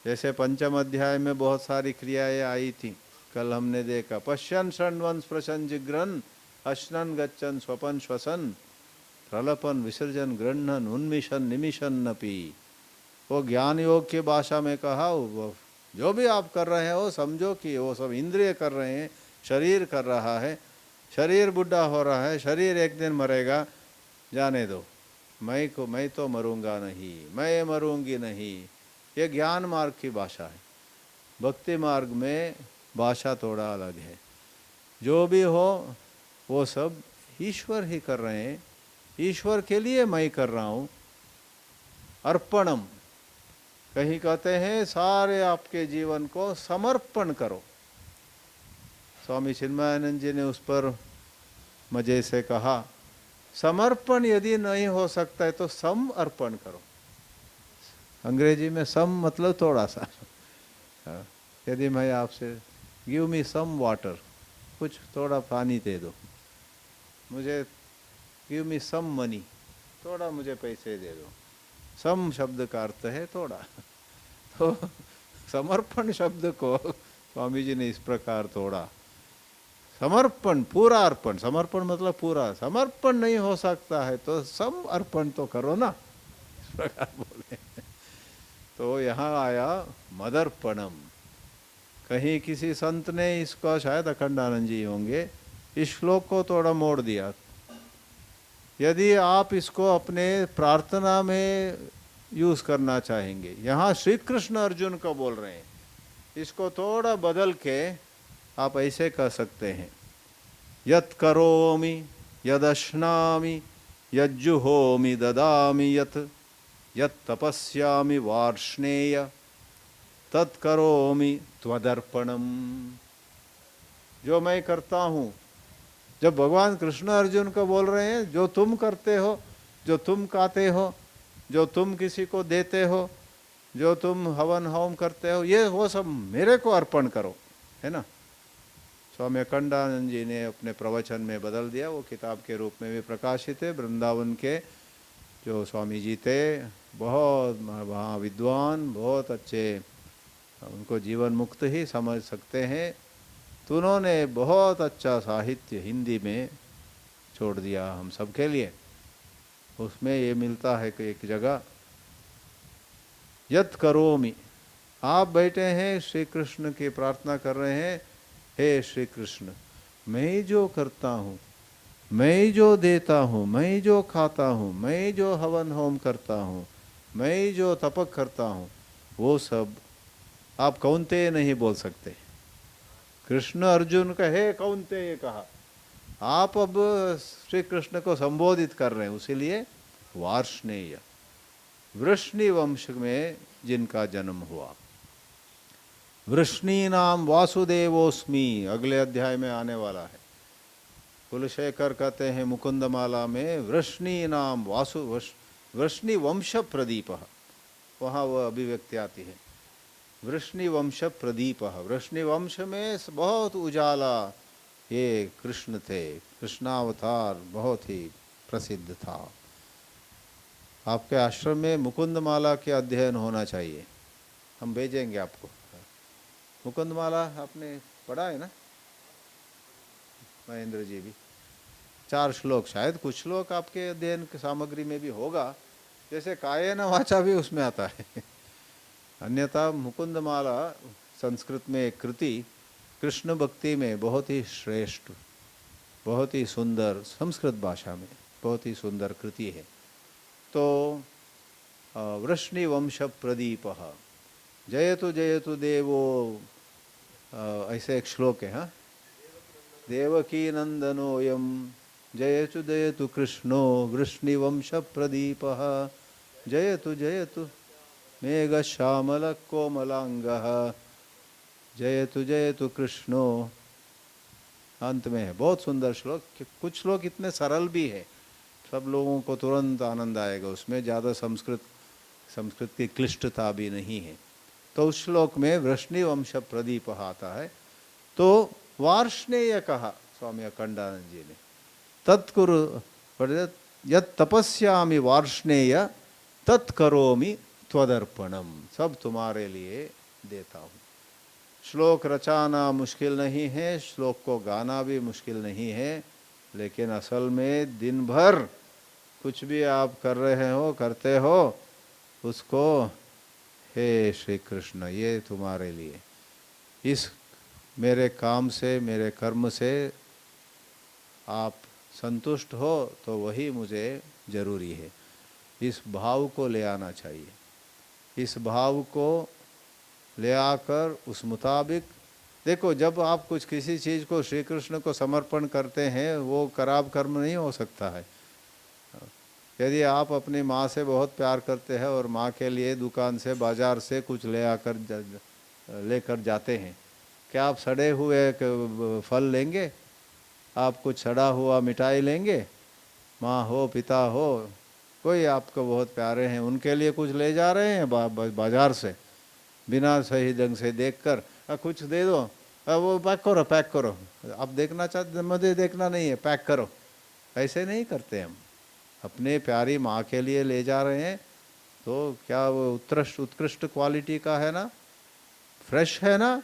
जैसे 5वें अध्याय में बहुत सारी क्रियाएं आई थी, कल हमने देखा, पश्यन शृण्वन् स्पृशन् जिघ्रन् अश्नन् गच्छन् स्वपन् श्वसन् प्रलपन विसर्जन गृह्णन उन्मिशन निमिशन नपी। वो ज्ञान योग की भाषा में कहा, वो जो भी आप कर रहे हो समझो कि वो सब इंद्रिय कर रहे हैं, शरीर कर रहा है, शरीर बुढ़ा हो रहा है, शरीर एक दिन मरेगा, जाने दो, मैं तो मरूंगा नहीं, मैं मरूंगी नहीं, ये ज्ञान मार्ग की भाषा है। भक्ति मार्ग में भाषा थोड़ा अलग है। जो भी हो वो सब ईश्वर ही कर रहे हैं, ईश्वर के लिए मैं कर रहा हूँ। अर्पणम, कहीं कहते हैं सारे आपके जीवन को समर्पण करो। स्वामी चिन्मयानंद जी ने उस पर मजे से कहा, समर्पण यदि नहीं हो सकता है तो सम अर्पण करो। अंग्रेजी में सम मतलब थोड़ा सा। यदि मैं आपसे गिव मी सम वाटर, कुछ थोड़ा पानी दे दो, मुझे गिव मी सम मनी, थोड़ा मुझे पैसे दे दो। सम शब्द का अर्थ है थोड़ा। तो समर्पण शब्द को स्वामी जी ने इस प्रकार तोड़ा। समर्पण, पूरा अर्पण, समर्पण मतलब पूरा। समर्पण नहीं हो सकता है तो सम अर्पण तो करो ना, इस प्रकार बोले। तो यहाँ आया मदर्पणम। कहीं किसी संत ने इसको, शायद अखंडानंद जी होंगे, इस श्लोक को थोड़ा मोड़ दिया। यदि आप इसको अपने प्रार्थना में यूज करना चाहेंगे, यहाँ श्री कृष्ण अर्जुन को बोल रहे हैं, इसको थोड़ा बदल के आप ऐसे कह सकते हैं, यत् करोमि यदश्नामि यज्जुहोमि ददामि यत् तपस्यामि वार्ष्णेय तत् करोमि त्वदर्पणम। जो मैं करता हूँ, जब भगवान कृष्ण अर्जुन को बोल रहे हैं, जो तुम करते हो, जो तुम खाते हो, जो तुम किसी को देते हो, जो तुम हवन होम करते हो, ये वो सब मेरे को अर्पण करो, है ना। स्वामी अखंडानंद जी ने अपने प्रवचन में बदल दिया, वो किताब के रूप में भी प्रकाशित है। वृंदावन के जो स्वामी जी थे, बहुत वहाँ विद्वान, बहुत अच्छे, उनको जीवन मुक्त ही समझ सकते हैं। तो उन्होंने बहुत अच्छा साहित्य हिंदी में छोड़ दिया हम सब के लिए। उसमें ये मिलता है कि एक जगह, यत् करोमि, आप बैठे हैं श्री कृष्ण की प्रार्थना कर रहे हैं, हे श्री कृष्ण, मैं जो करता हूँ, मैं जो देता हूँ, मैं जो खाता हूँ, मैं जो हवन होम करता हूँ, मैं जो तपक करता हूँ, वो सब आप कौन्तेय नहीं बोल सकते। कृष्ण अर्जुन का हे कौन्तेय कहा, आप अब श्री कृष्ण को संबोधित कर रहे हैं, उसीलिए वार्ष्णेय, वृष्णि वंश में जिनका जन्म हुआ। वृष्णि नाम वासुदेवोस्मि अगले अध्याय में आने वाला है। कुलशेखर कहते हैं मुकुंदमाला में, वृष्णि नाम वृष्णि वंश प्रदीप, वहाँ वह अभिव्यक्ति आती है, वृष्णि वंश प्रदीप। वृष्णि वंश में बहुत उजाला ये कृष्ण थे, कृष्णावतार बहुत ही प्रसिद्ध था। आपके आश्रम में मुकुंदमाला के अध्ययन होना चाहिए, हम भेजेंगे आपको। मुकुंदमाला आपने पढ़ा है ना, महेंद्र जी भी? 4 श्लोक, शायद कुछ श्लोक आपके अध्ययन की सामग्री में भी होगा, जैसे कायेन वाचा भी उसमें आता है। अन्यथा मुकुंदमाला संस्कृत में एक कृति, कृष्ण भक्ति में बहुत ही श्रेष्ठ, बहुत ही सुंदर, संस्कृत भाषा में बहुत ही सुंदर कृति है। तो वृष्णि वंश प्रदीप जयतु जयतु देवो, ऐसे एक श्लोक है। हाँ, देवकी नंदनोयम जयतु जयतु कृष्णो वृष्णि वंश प्रदीप जयतु जयतु मेघ श्यामल कोमलांग जयतु जयतु कृष्णो। अंत में है बहुत सुंदर श्लोक। कुछ श्लोक इतने सरल भी है, सब लोगों को तुरंत आनंद आएगा उसमें, ज़्यादा संस्कृत की क्लिष्टता भी नहीं है। तो उस श्लोक में वृष्णि वंश प्रदीप आता है। तो वार्ष्णेय कहा स्वामी अखंडानंद जी ने, तत्कुरु यत् तपस्यामि वार्ष्णेय तत्करोमि त्वदर्पणम, सब तुम्हारे लिए देता हूँ। श्लोक रचाना मुश्किल नहीं है, श्लोक को गाना भी मुश्किल नहीं है, लेकिन असल में दिन भर कुछ भी आप कर रहे हो, करते हो, उसको हे श्री कृष्ण ये तुम्हारे लिए, इस मेरे काम से, मेरे कर्म से आप संतुष्ट हो तो वही मुझे जरूरी है, इस भाव को ले आना चाहिए। इस भाव को ले आकर उस मुताबिक देखो, जब आप कुछ किसी चीज़ को श्री कृष्ण को समर्पण करते हैं वो खराब कर्म नहीं हो सकता है। यदि आप अपनी माँ से बहुत प्यार करते हैं और माँ के लिए दुकान से बाजार से कुछ लेकर जाते हैं, क्या आप सड़े हुए फल लेंगे? आप कुछ सड़ा हुआ मिठाई लेंगे? माँ हो पिता हो कोई आपको बहुत प्यारे हैं उनके लिए कुछ ले जा रहे हैं बाजार से, बिना सही ढंग से देखकर कुछ दे दो, वो पैक करो पैक करो, आप देखना चाहते मुझे देखना नहीं है पैक करो, ऐसे नहीं करते हम। अपने प्यारी माँ के लिए ले जा रहे हैं तो क्या वो उत्कृष्ट क्वालिटी का है ना, फ्रेश है ना,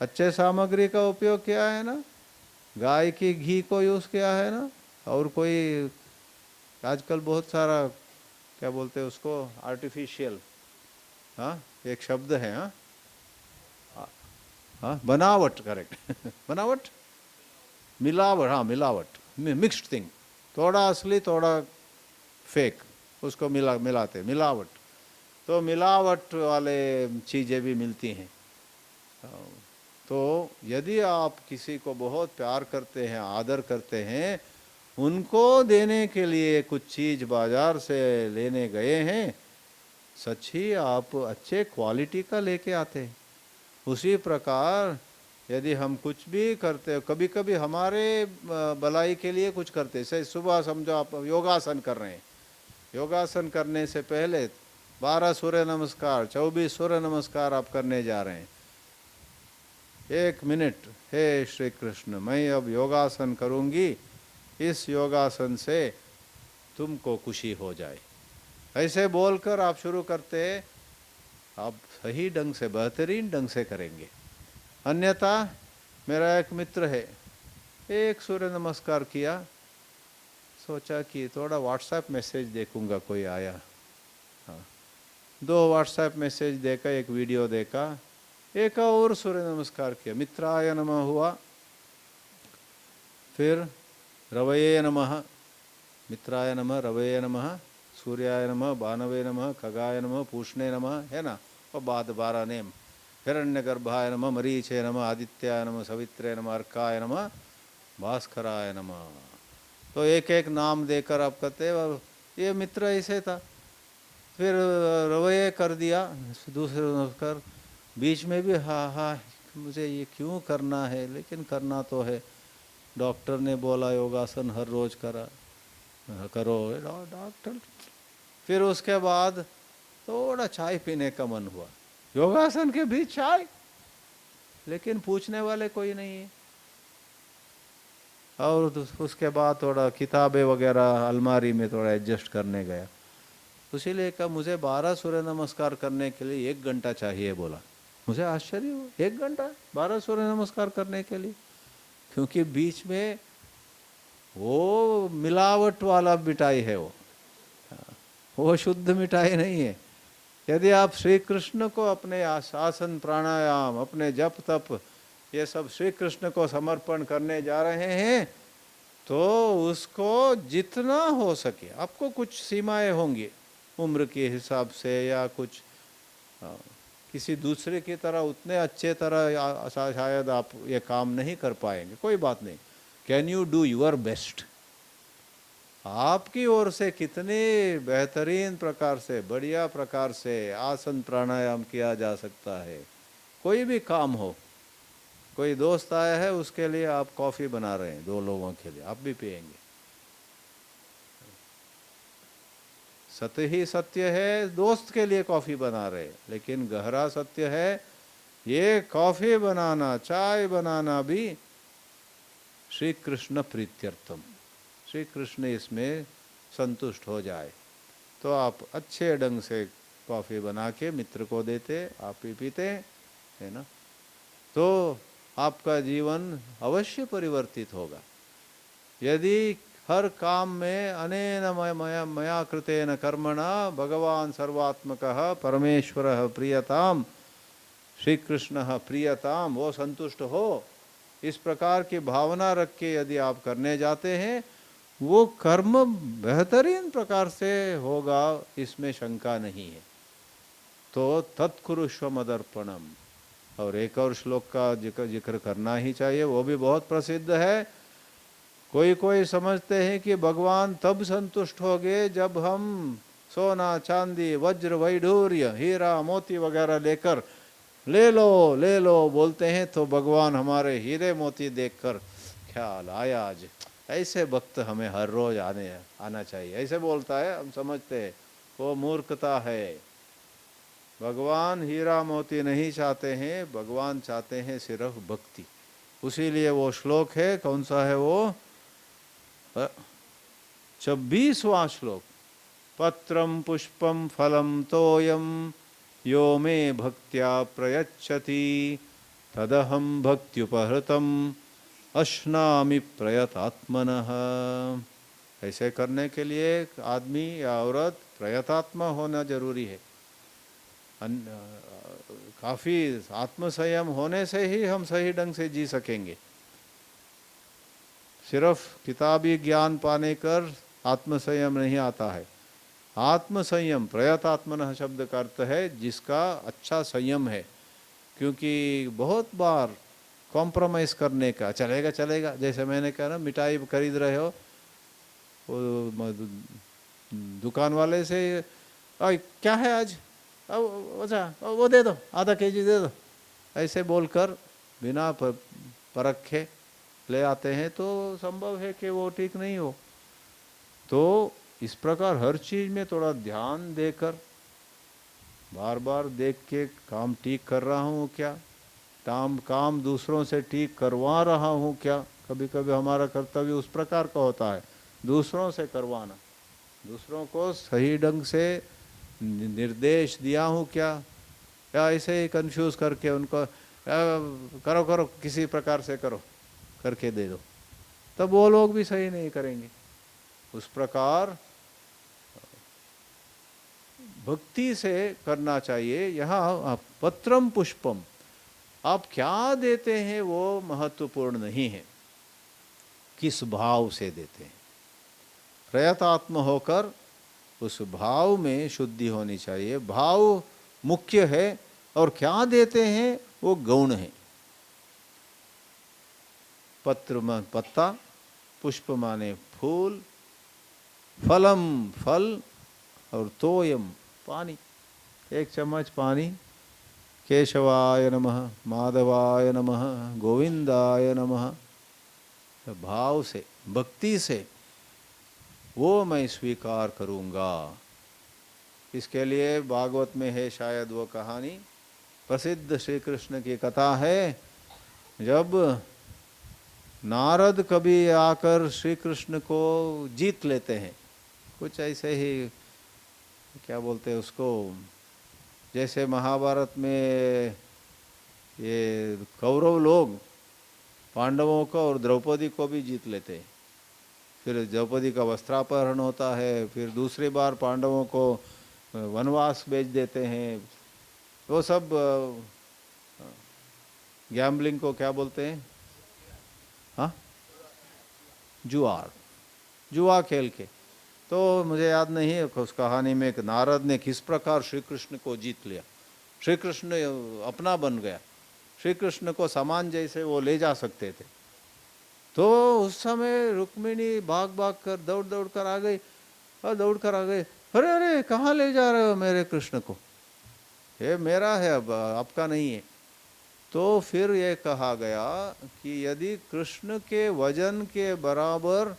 अच्छे सामग्री का उपयोग किया है ना, गाय की घी को यूज़ किया है ना, और कोई आजकल बहुत सारा क्या बोलते हैं उसको आर्टिफिशियल, हाँ एक शब्द है, हाँ हाँ बनावट, करेक्ट बनावट मिलावट, हाँ मिलावट, मिक्स्ड थिंग, थोड़ा असली थोड़ा फेक, उसको मिलाते मिलावट, तो मिलावट वाले चीज़ें भी मिलती हैं। तो यदि आप किसी को बहुत प्यार करते हैं आदर करते हैं, उनको देने के लिए कुछ चीज़ बाज़ार से लेने गए हैं, सच ही आप अच्छे क्वालिटी का लेके आते हैं। उसी प्रकार यदि हम कुछ भी करते, कभी कभी हमारे भलाई के लिए कुछ करते, से सुबह समझो आप योगासन कर रहे हैं, योगासन करने से पहले 12 सूर्य नमस्कार 24 सूर्य नमस्कार आप करने जा रहे हैं, 1 मिनट हे श्री कृष्ण मैं अब योगासन करूंगी, इस योगासन से तुमको खुशी हो जाए, ऐसे बोलकर आप शुरू करते, आप सही ढंग से बेहतरीन ढंग से करेंगे। अन्यथा मेरा एक मित्र है, एक सूर्य नमस्कार किया, सोचा कि थोड़ा व्हाट्सएप मैसेज देखूंगा कोई आया, हाँ 2 व्हाट्सएप मैसेज देखा, एक वीडियो देखा, एक और सूर्य नमस्कार किया, मित्राय नमः हुआ, फिर रवये नमः, मित्राय नमः, रवये नमः, सूर्याय नमः, भानवे नमः, खगाय नमः, पूष्णे नमः, है ना, और बाद 12 नेम, हिरण्यगर्भाय नमः, मरीचे नमः, आदित्याय नमः, सवित्रे नमः, अर्काय नमः, भास्कराय नमः। तो एक एक नाम देकर आप कहते हैं, ये मित्र ऐसे था, फिर रवैये कर दिया, दूसरे नमस्कार, बीच में भी हाँ हाँ मुझे ये क्यों करना है, लेकिन करना तो है, डॉक्टर ने बोला योगासन हर रोज़ करो डॉक्टर। फिर उसके बाद थोड़ा चाय पीने का मन हुआ, योगासन के बीच चाय, लेकिन पूछने वाले कोई नहीं है। और उसके बाद थोड़ा किताबें वगैरह अलमारी में थोड़ा एडजस्ट करने गया, इसीलिए कहा मुझे 12 सूर्य नमस्कार करने के लिए 1 घंटा चाहिए बोला। मुझे आश्चर्य हुआ, 1 घंटा 12 सूर्य नमस्कार करने के लिए, क्योंकि बीच में वो मिलावट वाला मिठाई है, वो शुद्ध मिठाई नहीं है। यदि आप श्री कृष्ण को अपने आसन प्राणायाम अपने जप तप ये सब श्री कृष्ण को समर्पण करने जा रहे हैं, तो उसको जितना हो सके, आपको कुछ सीमाएं होंगी उम्र के हिसाब से या कुछ किसी दूसरे की तरह उतने अच्छे तरह शायद आप ये काम नहीं कर पाएंगे, कोई बात नहीं, can you do your best. आपकी ओर से कितने बेहतरीन प्रकार से बढ़िया प्रकार से आसन प्राणायाम किया जा सकता है, कोई भी काम हो। कोई दोस्त आया है उसके लिए आप कॉफ़ी बना रहे हैं 2 लोगों के लिए, आप भी पिएंगे, सत्य ही सत्य है, दोस्त के लिए कॉफ़ी बना रहे, लेकिन गहरा सत्य है ये कॉफ़ी बनाना चाय बनाना भी श्री कृष्ण प्रीत्यर्थम, श्री कृष्ण इसमें संतुष्ट हो जाए, तो आप अच्छे ढंग से कॉफ़ी बना के मित्र को देते, आप भी पीते, है ना, तो आपका जीवन अवश्य परिवर्तित होगा। यदि हर काम में अनेन मया कृतेन कर्मणा भगवान सर्वात्मकः परमेश्वरः प्रियताम, श्री कृष्णः प्रियताम, वो संतुष्ट हो, इस प्रकार की भावना रख के यदि आप करने जाते हैं, वो कर्म बेहतरीन प्रकार से होगा, इसमें शंका नहीं है। तो तत्कुरुष्व मदर्पणम। और एक और श्लोक का जिक्र करना ही चाहिए, वो भी बहुत प्रसिद्ध है। कोई कोई समझते हैं कि भगवान तब संतुष्ट हो गए जब हम सोना चांदी वज्र वैढूर्य हीरा मोती वगैरह लेकर ले लो बोलते हैं, तो भगवान हमारे हीरे मोती देखकर ख्याल आया आज। ऐसे भक्त हमें हर रोज आना चाहिए, ऐसे बोलता है, हम समझते हैं वो मूर्खता है। भगवान हीरा मोती नहीं चाहते हैं, भगवान चाहते हैं सिर्फ भक्ति। उसीलिए वो श्लोक है, कौन सा है वो, 26वां श्लोक, पत्रम पुष्पम फलम तोयम यो मे भक्त्या प्रयच्छति तदहम भक्त्युपहृतम अश्नामि प्रयतात्मनः। ऐसे करने के लिए आदमी या औरत प्रयतात्मा होना जरूरी है। काफ़ी आत्मसंयम होने से ही हम सही ढंग से जी सकेंगे। सिर्फ किताबी ज्ञान पाने कर आत्मसंयम नहीं आता है। आत्मसंयम प्रयतात्मनः शब्द का अर्थ है जिसका अच्छा संयम है, क्योंकि बहुत बार कॉम्प्रोमाइज करने का, चलेगा चलेगा, जैसे मैंने कहा ना, मिठाई खरीद रहे हो, वो दुकान वाले से क्या है आज, अच्छा वो दे दो, आधा केजी दे दो, ऐसे बोलकर बिना परखे ले आते हैं, तो संभव है कि वो ठीक नहीं हो। तो इस प्रकार हर चीज़ में थोड़ा ध्यान देकर, बार बार देख के काम ठीक कर रहा हूँ क्या, काम दूसरों से ठीक करवा रहा हूँ क्या। कभी कभी हमारा कर्तव्य उस प्रकार का होता है, दूसरों से करवाना, दूसरों को सही ढंग से निर्देश दिया हूँ क्या, या ऐसे ही कंफ्यूज करके उनको करो करो किसी प्रकार से करो करके दे दो, तब वो लोग भी सही नहीं करेंगे। उस प्रकार भक्ति से करना चाहिए। यहाँ पत्रम पुष्पम, आप क्या देते हैं वो महत्वपूर्ण नहीं है, किस भाव से देते हैं। प्रयतात्म होकर उस भाव में शुद्धि होनी चाहिए, भाव मुख्य है, और क्या देते हैं वो गौण है। पत्र में पत्ता, पुष्प माने फूल, फलम फल, और तोयम पानी, एक चम्मच पानी। केशवाय नमः, माधवाय नमः, गोविंदाय नमः, भाव से भक्ति से वो मैं स्वीकार करूँगा। इसके लिए भागवत में है शायद वो कहानी, प्रसिद्ध श्री कृष्ण की कथा है, जब नारद कभी आकर श्री कृष्ण को जीत लेते हैं, कुछ ऐसे ही, क्या बोलते हैं उसको, जैसे महाभारत में ये कौरव लोग पांडवों को और द्रौपदी को भी जीत लेते हैं, फिर द्रौपदी का वस्त्रापहरण होता है, फिर दूसरी बार पांडवों को वनवास भेज देते हैं। वो सब गैम्बलिंग को क्या बोलते हैं, हाँ, जुआ खेल के। तो मुझे याद नहीं है उस कहानी में नारद ने किस प्रकार श्री कृष्ण को जीत लिया, श्री कृष्ण अपना बन गया, श्री कृष्ण को सामान जैसे वो ले जा सकते थे। तो उस समय रुक्मिणी भाग कर दौड़ कर आ गई, और दौड़ कर आ गई, अरे अरे कहाँ ले जा रहे हो मेरे कृष्ण को, ये मेरा है, अब आपका नहीं है। तो फिर ये कहा गया कि यदि कृष्ण के वजन के बराबर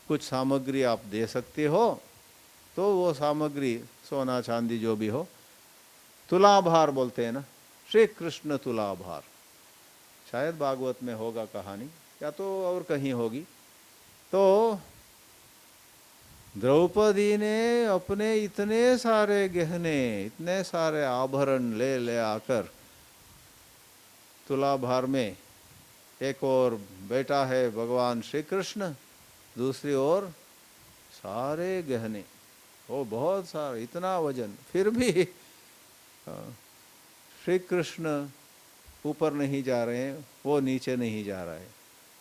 कुछ सामग्री आप दे सकते हो, तो वो सामग्री सोना चांदी जो भी हो, तुलाभार बोलते हैं ना, श्री कृष्ण तुलाभार, शायद भागवत में होगा कहानी, या तो और कहीं होगी। तो द्रौपदी ने अपने इतने सारे गहने, इतने सारे आभरण ले आकर तुलाभार में, एक और बेटा है भगवान श्री कृष्ण, दूसरी ओर सारे गहने, वो बहुत सारे, इतना वजन, फिर भी श्री कृष्ण ऊपर नहीं जा रहे हैं, वो नीचे नहीं जा रहा है,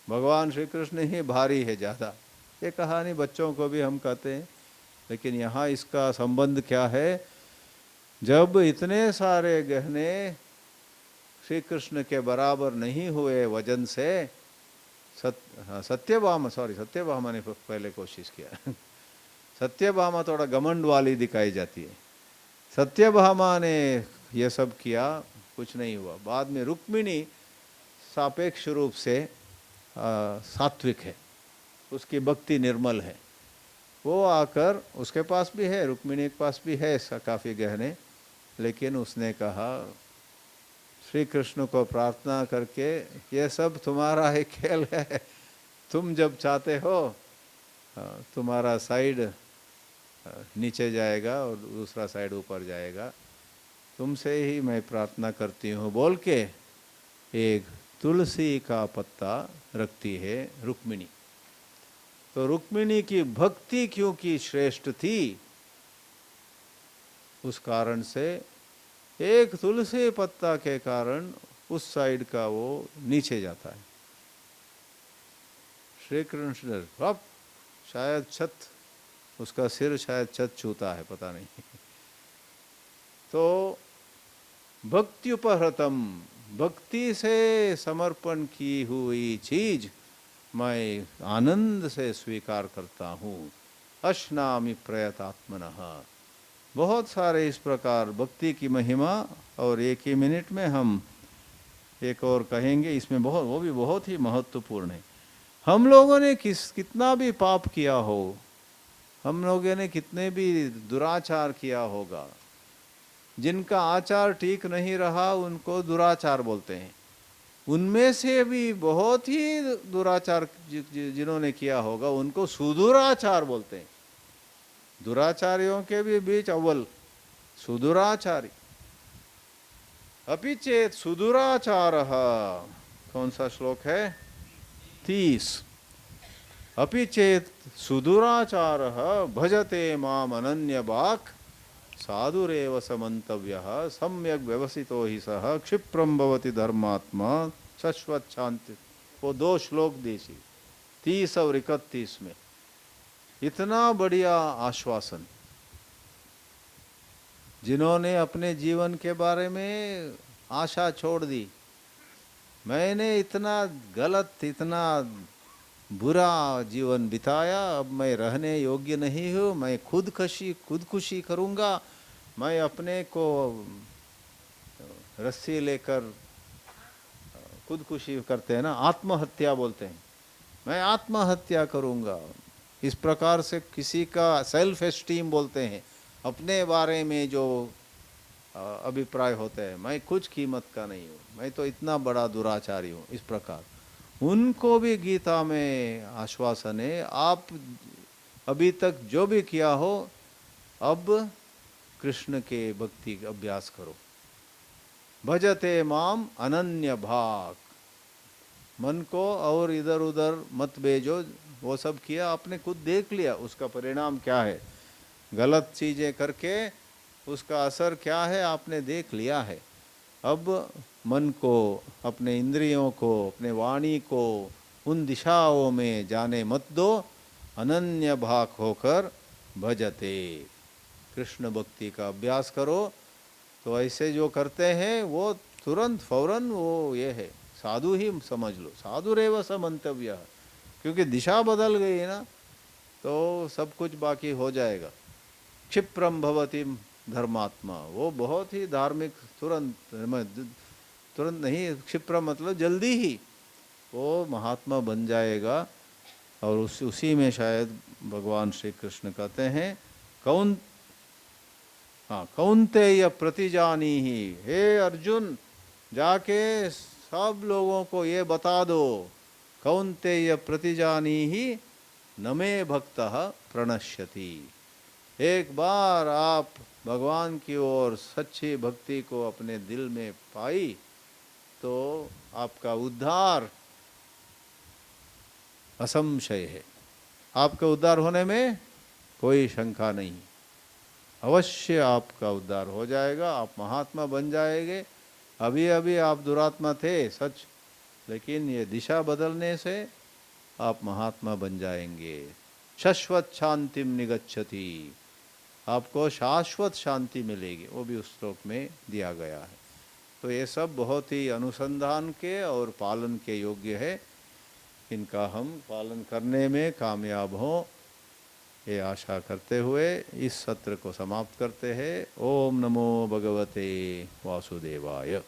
भगवान श्री कृष्ण ही भारी है ज़्यादा। ये कहानी बच्चों को भी हम कहते हैं, लेकिन यहाँ इसका संबंध क्या है, जब इतने सारे गहने श्री कृष्ण के बराबर नहीं हुए वजन से, सत्यभामा ने पहले कोशिश किया। सत्यभामा थोड़ा घमंड वाली दिखाई जाती है। सत्यभामा ने यह सब किया, कुछ नहीं हुआ। बाद में रुक्मिणी सापेक्ष रूप से सात्विक है, उसकी भक्ति निर्मल है। वो आकर, उसके पास भी है, रुक्मिणी के पास भी है काफ़ी गहने, लेकिन उसने कहा श्री कृष्ण को प्रार्थना करके, ये सब तुम्हारा ही खेल है, तुम जब चाहते हो तुम्हारा साइड नीचे जाएगा और दूसरा साइड ऊपर जाएगा, तुमसे ही मैं प्रार्थना करती हूँ बोल के एक तुलसी का पत्ता रखती है रुक्मिणी। तो रुक्मिणी की भक्ति क्योंकि श्रेष्ठ थी, उस कारण से एक तुलसी पत्ता के कारण उस साइड का वो नीचे जाता है। श्री कृष्ण अब शायद छत, उसका सिर शायद छत छूता है, पता नहीं। तो भक्त्युपहृतम, भक्ति से समर्पण की हुई चीज मैं आनंद से स्वीकार करता हूँ। अश्नामि प्रयतात्मनः। बहुत सारे इस प्रकार भक्ति की महिमा, और एक ही मिनट में हम एक और कहेंगे इसमें, बहुत, वो भी बहुत ही महत्वपूर्ण है। हम लोगों ने कितना भी पाप किया हो, हम लोगों ने कितने भी दुराचार किया होगा, जिनका आचार ठीक नहीं रहा उनको दुराचार बोलते हैं। उनमें से भी बहुत ही दुराचार जिन्होंने किया होगा उनको सुदुराचार बोलते हैं। दुराचारियों के भी बीच अव्वल सुदुराचारी। अपि चेत सुदुराचारः, कौन सा श्लोक है? 30। अपि चेत सुदुराचारः भजते माम अनन्यभाक् साधुरेव स मंतव्यः सम्यक व्यवसितो ही सह क्षिप्रम भवति धर्मात्मा शाश्वत शांति। वो 2 श्लोक देसी 30 और 31 में इतना बढ़िया आश्वासन। जिन्होंने अपने जीवन के बारे में आशा छोड़ दी, मैंने इतना गलत, इतना बुरा जीवन बिताया, अब मैं रहने योग्य नहीं हूँ, मैं खुदकुशी करूँगा, मैं अपने को रस्सी लेकर खुदकुशी करते हैं ना, आत्महत्या बोलते हैं, मैं आत्महत्या करूँगा। इस प्रकार से किसी का सेल्फ एस्टीम बोलते हैं, अपने बारे में जो अभिप्राय होते हैं, मैं कुछ कीमत का नहीं हूँ, मैं तो इतना बड़ा दुराचारी हूँ, इस प्रकार उनको भी गीता में आश्वासन है, आप अभी तक जो भी किया हो, अब कृष्ण के भक्ति का अभ्यास करो। भजते माम अनन्य भाग, मन को और इधर उधर मत भेजो। वो सब किया, आपने खुद देख लिया उसका परिणाम क्या है, गलत चीजें करके उसका असर क्या है आपने देख लिया है। अब मन को, अपने इंद्रियों को, अपने वाणी को उन दिशाओं में जाने मत दो, अनन्य भाग होकर भजते, कृष्ण भक्ति का अभ्यास करो। तो ऐसे जो करते हैं वो तुरंत फौरन वो ये है, साधु ही समझ लो, साधुरेव स मंतव्य, क्योंकि दिशा बदल गई है ना, तो सब कुछ बाकी हो जाएगा। क्षिप्रम भवति धर्मात्मा, वो बहुत ही धार्मिक, तुरंत नहीं, क्षिप्र मतलब जल्दी ही वो महात्मा बन जाएगा। और उसी में शायद भगवान श्री कृष्ण कहते हैं कौन्तेय प्रतिजानी ही, हे अर्जुन जाके सब लोगों को ये बता दो, कौन्तेय प्रतिजानी ही न मे भक्तः प्रणश्यति। एक बार आप भगवान की ओर सच्ची भक्ति को अपने दिल में पाई तो आपका उद्धार असंशय है, आपका उद्धार होने में कोई शंका नहीं, अवश्य आपका उद्धार हो जाएगा, आप महात्मा बन जाएंगे। अभी अभी आप दुरात्मा थे सच, लेकिन ये दिशा बदलने से आप महात्मा बन जाएंगे। शाश्वत शांतिम निगच्छति, आपको शाश्वत शांति मिलेगी, वो भी उस श्लोक में दिया गया है। तो ये सब बहुत ही अनुसंधान के और पालन के योग्य है, इनका हम पालन करने में कामयाब हों, ये आशा करते हुए इस सत्र को समाप्त करते हैं। ओम नमो भगवते वासुदेवाय।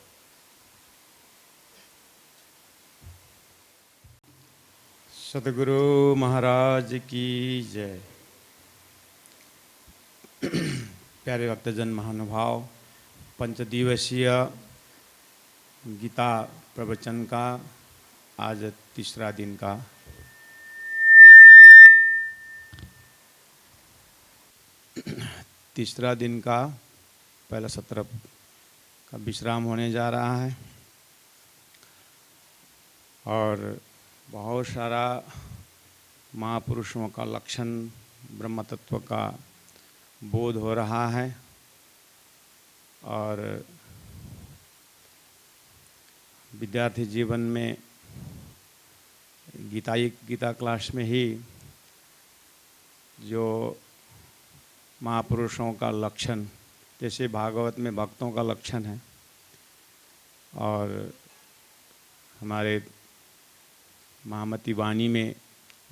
सतगुरु महाराज की जय। प्यारे भक्तजन महानुभाव, पंचदिवसीय गीता प्रवचन का आज तीसरा दिन का पहला सत्र का विश्राम होने जा रहा है और बहुत सारा महापुरुषों का लक्षण, ब्रह्म तत्व का बोध हो रहा है और विद्यार्थी जीवन में गीता क्लास में ही जो महापुरुषों का लक्षण, जैसे भागवत में भक्तों का लक्षण है और हमारे महामती वाणी में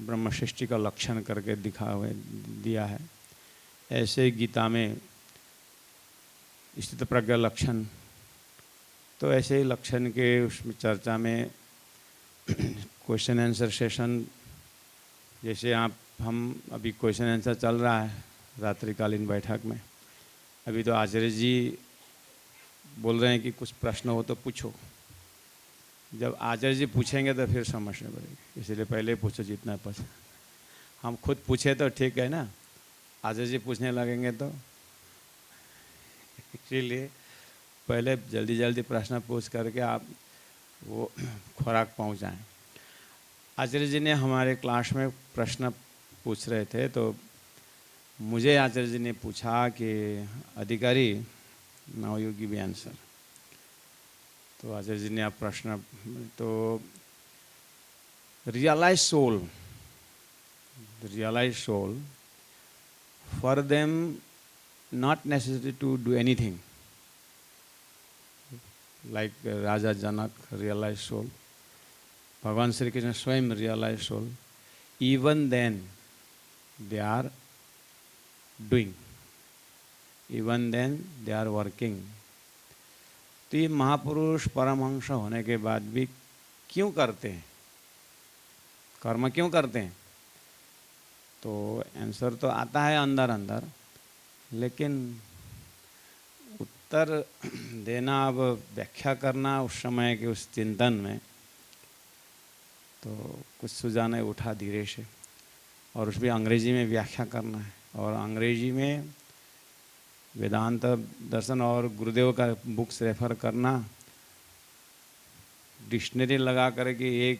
ब्रह्म सृष्टि का लक्षण करके दिया है, ऐसे गीता में स्थित प्रज्ञा लक्षण। तो ऐसे ही लक्षण के उसमें चर्चा में क्वेश्चन आंसर सेशन, जैसे हम अभी क्वेश्चन आंसर चल रहा है रात्रिकालीन बैठक में। अभी तो आचार्य जी बोल रहे हैं कि कुछ प्रश्न हो तो पूछो। जब आचार्य जी पूछेंगे तो फिर समझने पड़ेगी, इसलिए पहले पूछो जितना पता। हम खुद पूछे तो ठीक है ना, आचार्य जी पूछने लगेंगे तो, इसीलिए पहले जल्दी जल्दी प्रश्न पूछ करके आप वो खुराक पहुंचाएं। आचार्य जी ने हमारे क्लास में प्रश्न पूछ रहे थे, तो मुझे आचार्य जी ने पूछा कि अधिकारी, नाउ यू गिव आंसर। तो आचार्य जी ने आप प्रश्न, तो realise soul for them not necessary to do anything, like Raja Janak realized soul, Bhagavan Sri Krishna स्वयं realized soul, even then they are doing, even then they are working. तो ये महापुरुष परमहंस होने के बाद भी क्यों करते हैं, कर्म क्यों करते हैं? तो आंसर तो आता है अंदर अंदर, लेकिन उत्तर देना, अब व्याख्या करना उस समय के उस चिंतन में, तो कुछ सुझाने उठा धीरे से, और उसमें अंग्रेजी में व्याख्या करना है। और अंग्रेजी में वेदांत दर्शन और गुरुदेव का बुक्स रेफर करना, डिक्शनरी लगा करके एक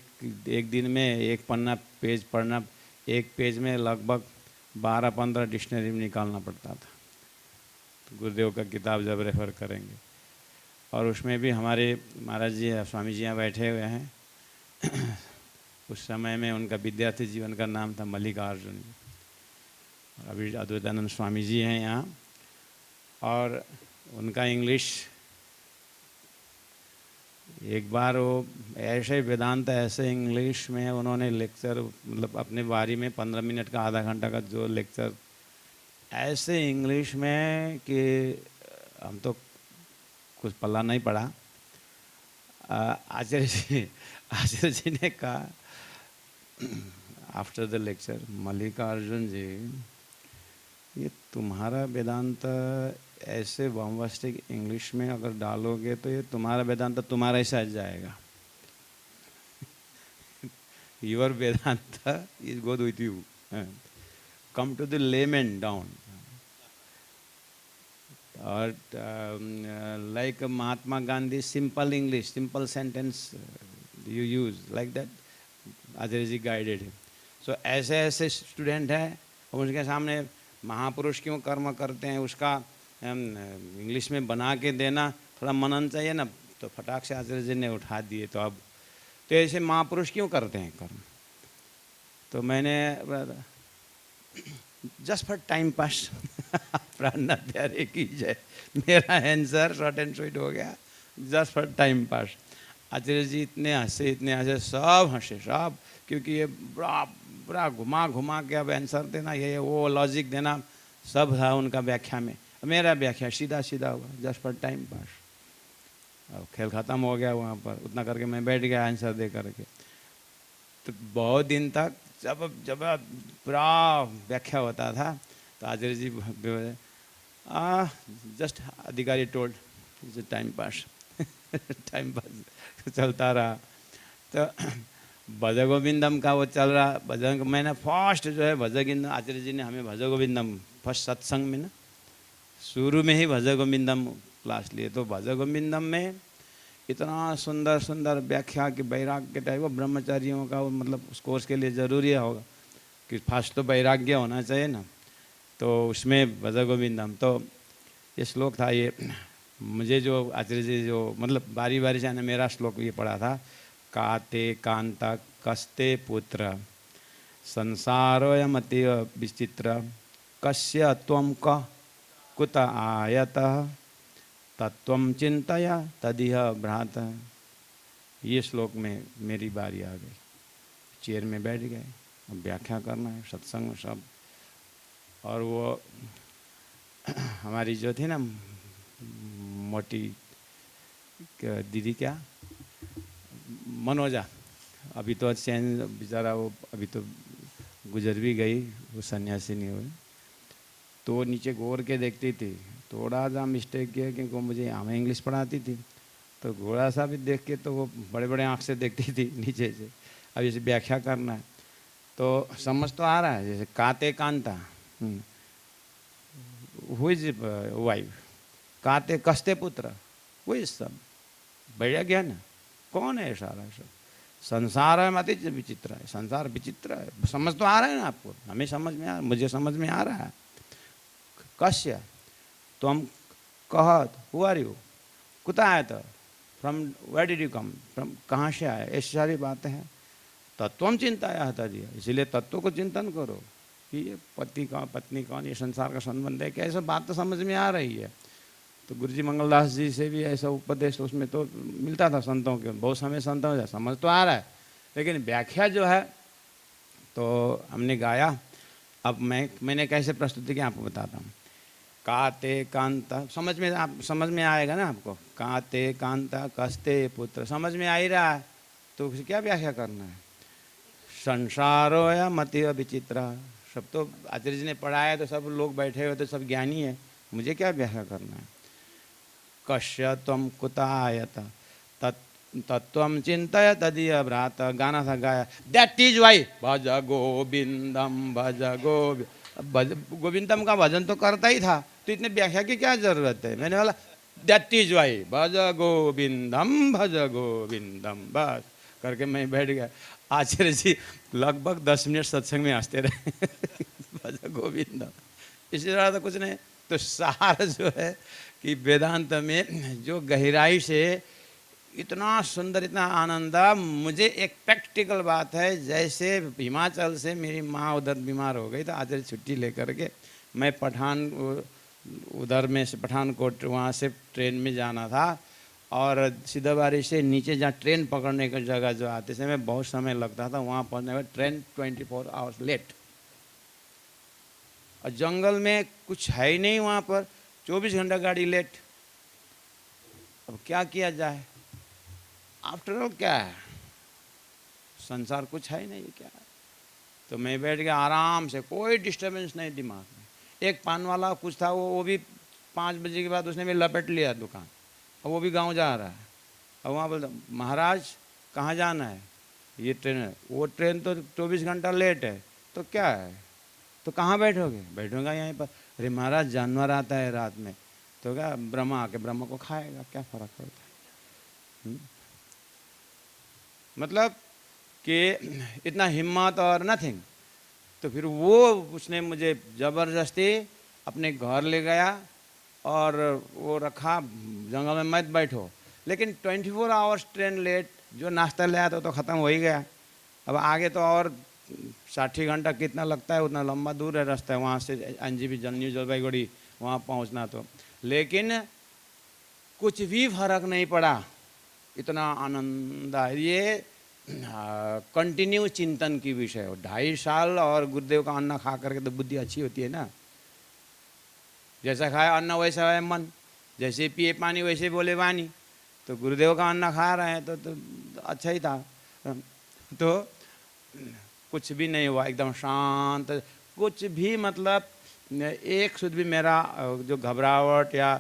दिन में एक पन्ना पेज पढ़ना, एक पेज में लगभग 12-15 डिक्शनरी में निकालना पड़ता था। तो गुरुदेव का किताब जब रेफर करेंगे, और उसमें भी हमारे महाराज जी स्वामी जी यहाँ बैठे हुए हैं उस समय में उनका विद्यार्थी जीवन का नाम था मल्लिकार्जुन। अभी अद्वैतानंद स्वामी जी हैं यहाँ, और उनका इंग्लिश, एक बार वो ऐसे वेदांत ऐसे इंग्लिश में उन्होंने लेक्चर, मतलब अपने बारी में 15 मिनट का आधा घंटा का जो लेक्चर, ऐसे इंग्लिश में कि हम तो कुछ पल्ला नहीं पड़ा। आचार्य जी ने कहा आफ्टर द लेक्चर, मल्लिकार्जुन जी, ये तुम्हारा वेदांत ऐसे बॉम्बास्टिक इंग्लिश में अगर डालोगे तो ये तुम्हारा वेदांत तुम्हारा ही साथ जाएगा। Your Vedanta is go with you, come to the lemon down. और like Mahatma Gandhi simple English, simple sentence you use like that, Acharya ji guided him. So ऐसे ऐसे स्टूडेंट हैं, और उनके सामने महापुरुष क्यों कर्म करते हैं उसका इंग्लिश में बना के देना, थोड़ा मनन चाहिए ना, तो फटाक से आचार्य जी ने उठा दिए। तो अब तो ऐसे महापुरुष क्यों करते हैं कर्म? तो मैंने जस्ट फॉर टाइम पास। प्राणनाथ प्यारे की जय। मेरा आंसर शॉर्ट एंड स्वीट हो गया, जस्ट फॉर टाइम पास। आचार्य जी इतने हंसे, सब हंसे सब, क्योंकि ये बड़ा बड़ा घुमा घुमा के अब आंसर देना, ये वो लॉजिक देना, सब था उनका व्याख्या में। मेरा व्याख्या सीधा सीधा हुआ, जस्ट फॉर टाइम पास। अब खेल ख़त्म हो गया वहाँ पर, उतना करके मैं बैठ गया आंसर दे करके। तो बहुत दिन तक जब जब पूरा व्याख्या होता था तो आचार्य जी जस्ट अधिकारी told time pass. Time pass चलता रहा। तो भज गोविंदम का वो चल रहा, भजन मैंने फर्स्ट जो है भज गोविंदम, आचार्य जी ने हमें भज गोविंदम फर्स्ट सत्संग में ना शुरू में ही भज गोविंदम क्लास लिए। तो भज गोविंदम में इतना सुंदर सुंदर व्याख्या कि वैराग्य टाइप वो ब्रह्मचारियों का वो मतलब उस कोर्स के लिए ज़रूरी होगा कि फर्स्ट तो वैराग्य होना चाहिए ना। तो उसमें भज गोविंदम तो ये श्लोक था। ये मुझे जो आचार्य जी जो मतलब बारी बारी से मेरा श्लोक ये पढ़ा था, काते कांता कस्ते पुत्र संसारोऽयमतीव विचित्र कस्य त्वं क कुत आयतः तत्वं चिंतया तदिह भ्रात। ये श्लोक में मेरी बारी आ गई, चेयर में बैठ गए, अब व्याख्या करना है सत्संग में सब। और वो हमारी जो थी ना मोटी दीदी, क्या मनोजा, अभी तो चैन बेचारा वो अभी तो गुजर भी गई, वो सन्यासी नहीं हुई। तो वो नीचे गौर के देखती थी, थोड़ा सा मिस्टेक किया क्योंकि वो मुझे हमें इंग्लिश पढ़ाती थी, तो घोड़ा सा भी देख के तो वो बड़े बड़े आँख से देखती थी नीचे से। अब जैसे व्याख्या करना है तो समझ तो आ रहा है, जैसे काते कांता, हु इज वाइफ, काते कस्ते पुत्र, वो इज सब बढ़िया ज्ञान है। कौन है सारा सब? संसार है मत विचित्र है, संसार विचित्र है। समझ तो आ रहा है ना आपको, हमें समझ में आ, मुझे समझ में आ रहा है। कश्य तुम कहत, हु आर यू, कुता आया था, from where did you come, from कहाँ से आए, ऐसी सारी बातें हैं। तत्वम चिंताया था दिया, इसीलिए तत्व को चिंतन करो कि ये पति कौन पत्नी कौन, ये संसार का संबंध है क्या, ऐसा बात तो समझ में आ रही है। तो गुरु जी मंगलदास जी से भी ऐसा उपदेश उसमें तो मिलता था संतों के, बहुत समय संतों से समझ तो आ रहा है, लेकिन व्याख्या जो है तो हमने गाया। अब मैंने कैसे प्रस्तुति की आपको बताता हूँ। काते कांता समझ में आएगा ना आपको, काते कांता कस्ते पुत्र समझ में आ ही रहा है, तो उसे क्या व्याख्या करना है। संसारो या मति विचित्र, सब तो आचार्य जी ने पढ़ाया, तो सब लोग बैठे हुए तो सब ज्ञानी है, मुझे क्या व्याख्या करना है। कश्य त्वं कुतायत तत्वं चिंतय तदीय भ्रात, गाना था गाया, दैट इज वाई भज गोविंदम भज गोविंदम का भजन तो करता ही था, तो इतने व्याख्या की क्या जरूरत है। मैंने बोला दैट इज वाई भज गोविंदम बस करके मैं बैठ गया। आचार्य जी लगभग 10 मिनट सत्संग में हंसते रहे। भज गोविंदम, इसी तरह तो कुछ नहीं। तो सार जो है कि वेदांत में जो गहराई से इतना सुंदर इतना आनंद, मुझे एक प्रैक्टिकल बात है, जैसे हिमाचल से मेरी माँ उधर बीमार हो गई तो आचार्य छुट्टी लेकर के मैं उधर में से पठानकोट वहाँ से ट्रेन में जाना था, और सीधाबारी से नीचे जहाँ ट्रेन पकड़ने की जगह जो आते थे मैं बहुत समय लगता था वहाँ पहुँचने में, ट्रेन 24 आवर्स लेट, और जंगल में कुछ है ही नहीं वहाँ पर, 24 घंटा गाड़ी लेट। अब क्या किया जाए, आफ्टर ऑल क्या है, संसार कुछ है ही नहीं, क्या है। तो मैं बैठ गया आराम से, कोई डिस्टर्बेंस नहीं दिमाग में। एक पान वाला कुछ था, वो भी 5 बजे के बाद उसने भी लपेट लिया दुकान, और वो भी गांव जा रहा है। और वहाँ बोलता महाराज कहाँ जाना है, ये ट्रेन है, वो ट्रेन तो 24 घंटा लेट है, तो क्या है, तो कहाँ बैठोगे, बैठूंगा यहीं पर। अरे महाराज जानवर आता है रात में, तो क्या ब्रह्मा आके ब्रह्मा को खाएगा, क्या फर्क पड़ता है। मतलब कि इतना हिम्मत और नथिंग। तो फिर वो उसने मुझे ज़बरदस्ती अपने घर ले गया और वो रखा जंगल में, मत बैठो। लेकिन 24 आवर्स ट्रेन लेट, जो नाश्ता ले आया तो ख़त्म हो ही गया। अब आगे तो और 60 घंटा कितना लगता है, उतना लंबा दूर है रास्ता है वहाँ से एनजेपी न्यू जलपाईगुड़ी वहाँ पहुँचना। तो लेकिन कुछ भी फर्क नहीं पड़ा, इतना आनंद है। ये कंटिन्यू चिंतन की विषय है। 2.5 साल और गुरुदेव का अन्न खा करके तो बुद्धि अच्छी होती है ना। जैसा खाए अन्न वैसा है मन, जैसे पिए पानी वैसे बोले वाणी। तो गुरुदेव का अन्न खा रहे हैं तो अच्छा ही था। तो कुछ भी नहीं हुआ, एकदम शांत, कुछ भी मतलब एक शुद्ध भी मेरा जो घबराहट या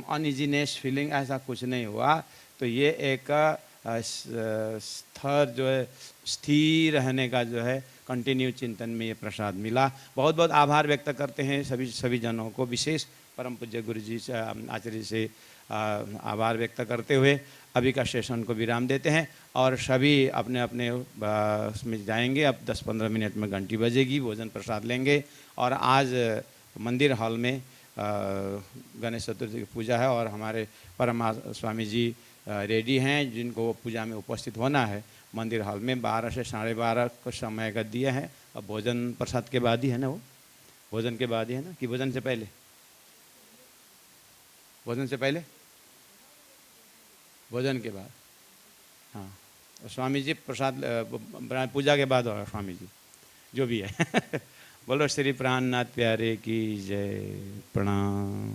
अनइजीनेस फीलिंग ऐसा कुछ नहीं हुआ। तो ये एक स्थिर जो है, स्थिर रहने का जो है कंटिन्यू चिंतन में ये प्रसाद मिला। बहुत बहुत आभार व्यक्त करते हैं सभी जनों को, विशेष परम पूज्य गुरु जी से, आचार्य से आभार व्यक्त करते हुए अभी का सेशन को विराम देते हैं और सभी अपने अपने उसमें जाएंगे। अब 10-15 मिनट में घंटी बजेगी, भोजन प्रसाद लेंगे। और आज मंदिर हॉल में गणेश चतुर्थी की पूजा है और हमारे परमा स्वामी जी रेडी हैं, जिनको पूजा में उपस्थित होना है। मंदिर हॉल में 12 से 12:30 को समय का दिए हैं। अब भोजन प्रसाद के बाद ही है ना, वो भोजन के बाद ही है ना कि भोजन से पहले? भोजन से पहले, भोजन के बाद। हाँ, स्वामी जी प्रसाद पूजा के बाद होगा, स्वामी जी जो भी है। बोलो श्री प्राणनाथ प्यारे की जय। प्रणाम।